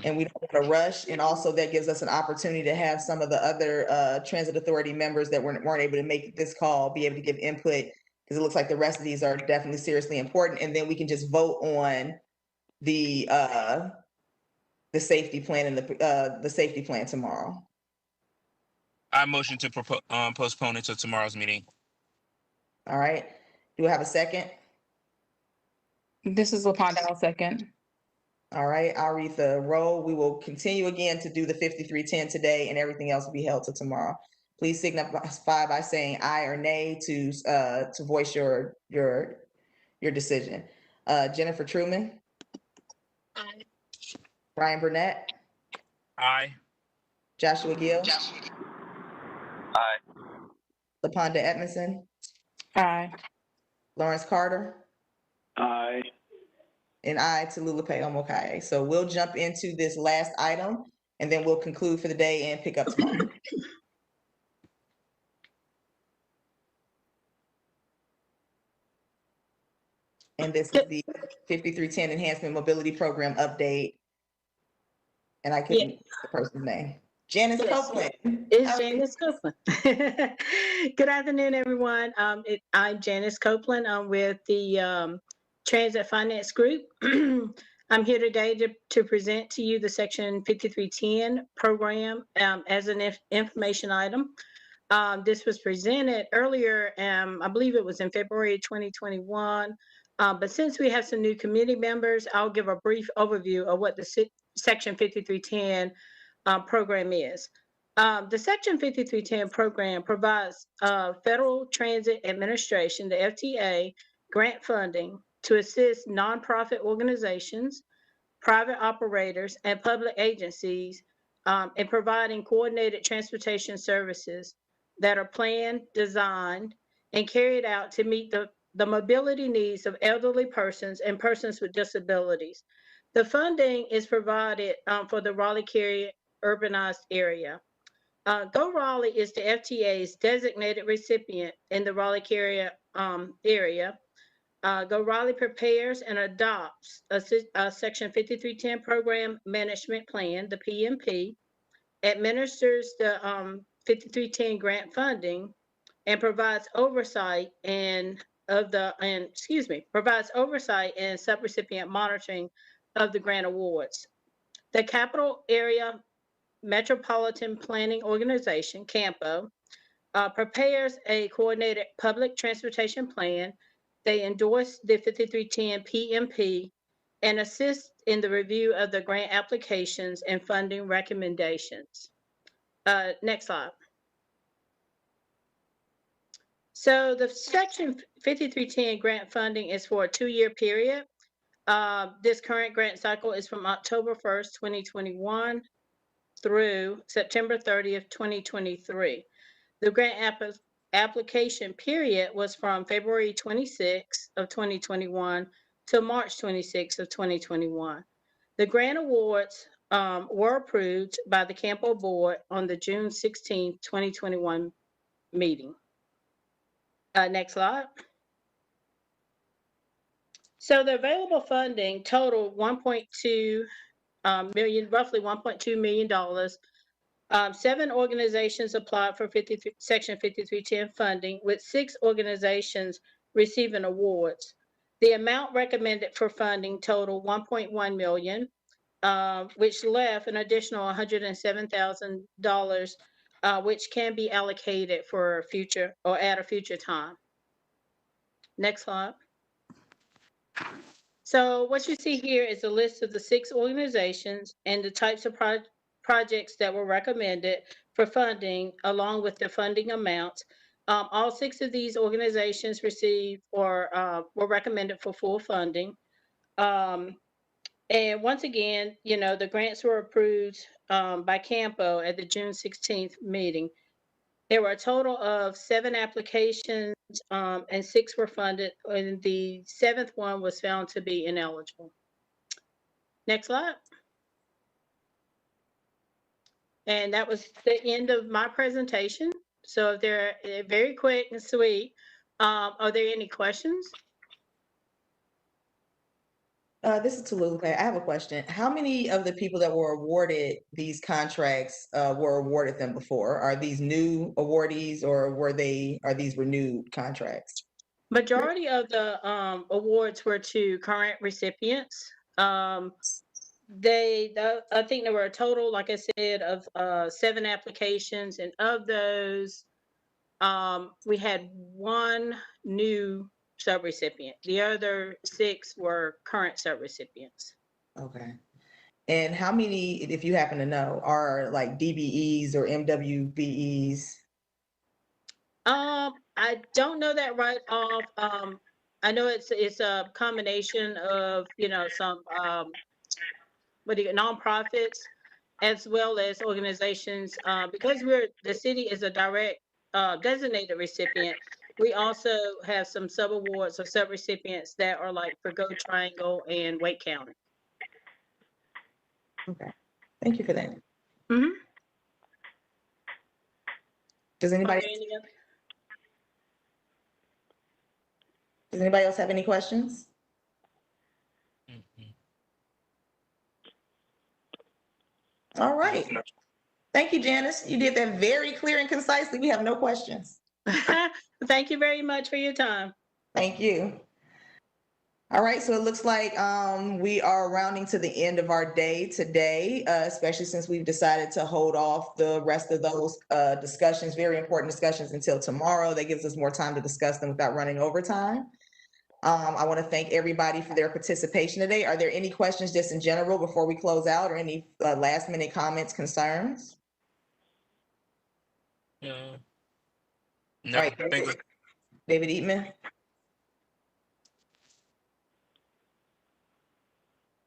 And we don't want to rush. And also that gives us an opportunity to have some of the other transit authority members that weren't able to make this call be able to give input, because it looks like the rest of these are definitely seriously important. And then we can just vote on the safety plan and the safety plan tomorrow. I motion to postpone it to tomorrow's meeting. All right. Do I have a second? This is LaPonda, I'll second. All right, I'll read the roll. We will continue again to do the 5310 today, and everything else will be held to tomorrow. Please signify by saying aye or nay to voice your decision. Jennifer Truman. Aye. Brian Burnett. Aye. Joshua Gill. Aye. LaPonda Edmondson. Aye. Lawrence Carter, Aye. and I, Tallulah Omokaye. So we'll jump into this last item, and then we'll conclude for the day and pick up tomorrow. And this is the 5310 Enhancement Mobility Program update. And I couldn't get the person's name. Janice Copeland. It's Janice Copeland. Good afternoon, everyone. I'm Janice Copeland. I'm with the Transit Finance Group. I'm here today to present to you the Section 5310 program as an information item. This was presented earlier, I believe it was in February 2021. But since we have some new committee members, I'll give a brief overview of what the Section 5310 program is. The Section 5310 program provides Federal Transit Administration, the FTA, grant funding to assist nonprofit organizations, private operators, and public agencies in providing coordinated transportation services that are planned, designed, and carried out to meet the mobility needs of elderly persons and persons with disabilities. The funding is provided for the Raleigh-Cary urbanized area. Go Raleigh is the FTA's designated recipient in the Raleigh-Cary area. Go Raleigh prepares and adopts a Section 5310 program management plan, the PMP, administers the 5310 grant funding, and provides oversight provides oversight and subrecipient monitoring of the grant awards. The Capital Area Metropolitan Planning Organization, CAMPO, prepares a coordinated public transportation plan. They endorse the 5310 PMP and assist in the review of the grant applications and funding recommendations. Next slide. So the Section 5310 grant funding is for a 2-year period. This current grant cycle is from October 1st, 2021 through September 30th, 2023. The grant application period was from February 26th of 2021 to March 26th of 2021. The grant awards were approved by the Campo Board on the June 16th, 2021 meeting. Next slide. So the available funding totaled $1.2 million, roughly $1.2 million. 7 organizations applied for Section 5310 funding, with 6 organizations receiving awards. The amount recommended for funding totaled $1.1 million, which left an additional $107,000, which can be allocated for future or at a future time. Next slide. So what you see here is a list of the 6 organizations and the types of projects that were recommended for funding, along with the funding amounts. All 6 of these organizations received or were recommended for full funding. And once again, you know, the grants were approved by Campo at the June 16th meeting. There were a total of 7 applications and 6 were funded, and the 7th one was found to be ineligible. Next slide. And that was the end of my presentation. So if they're very quick and sweet, are there any questions? This is Tallulah. I have a question. How many of the people that were awarded these contracts were awarded them before? Are these new awardees, or are these renewed contracts? Majority of the awards were to current recipients. I think there were a total, like I said, of 7 applications, and of those, we had 1 new subrecipient. The other 6 were current subrecipients. Okay. And how many, if you happen to know, are like DBEs or MWBEs? I don't know that right off. I know it's a combination of, you know, some nonprofits as well as organizations, because the city is a direct designated recipient. we also have some subawards or sub-recipients that are like for Go Triangle and Wake County. Okay, thank you for that. Mhm. Does Are anybody, there any other- does anybody else have any questions? All right. Thank you, Janice. You did that very clear and concisely. We have no questions. Thank you very much for your time. Thank you. All right, so it looks like we are rounding to the end of our day today, especially since we've decided to hold off the rest of those discussions, very important discussions, until tomorrow. That gives us more time to discuss them without running over time. I want to thank everybody for their participation today. Are there any questions just in general before we close out, or any last minute comments, concerns? No, Right, thank you. David Eatman.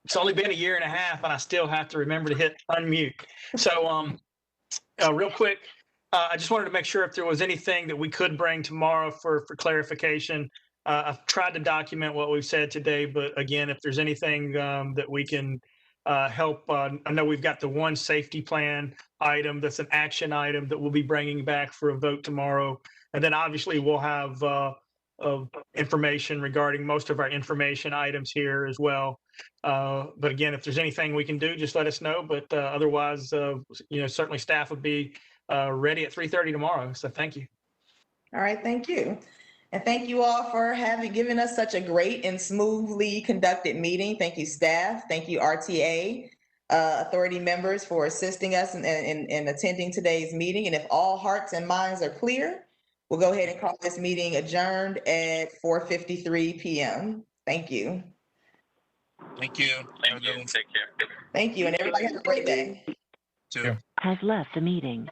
It's only been a year and a half, and I still have to remember to hit unmute. So, real quick, I just wanted to make sure if there was anything that we could bring tomorrow for clarification. I've tried to document what we've said today, but again, if there's anything that we can help, I know we've got the one safety plan item that's an action item that we'll be bringing back for a vote tomorrow, and then obviously we'll have information regarding most of our information items here as well. But again, if there's anything we can do, just let us know. But otherwise, certainly staff would be ready at 3:30 tomorrow. So thank you. All right, thank you. And thank you all for given us such a great and smoothly conducted meeting. Thank you, staff. Thank you, RTA authority members, for assisting us in attending today's meeting. And if all hearts and minds are clear, we'll go ahead and call this meeting adjourned at 4:53 p.m. Thank you. Thank you. Thank you. Take care. Thank you, and everybody have a great day. Too. Has left the meeting.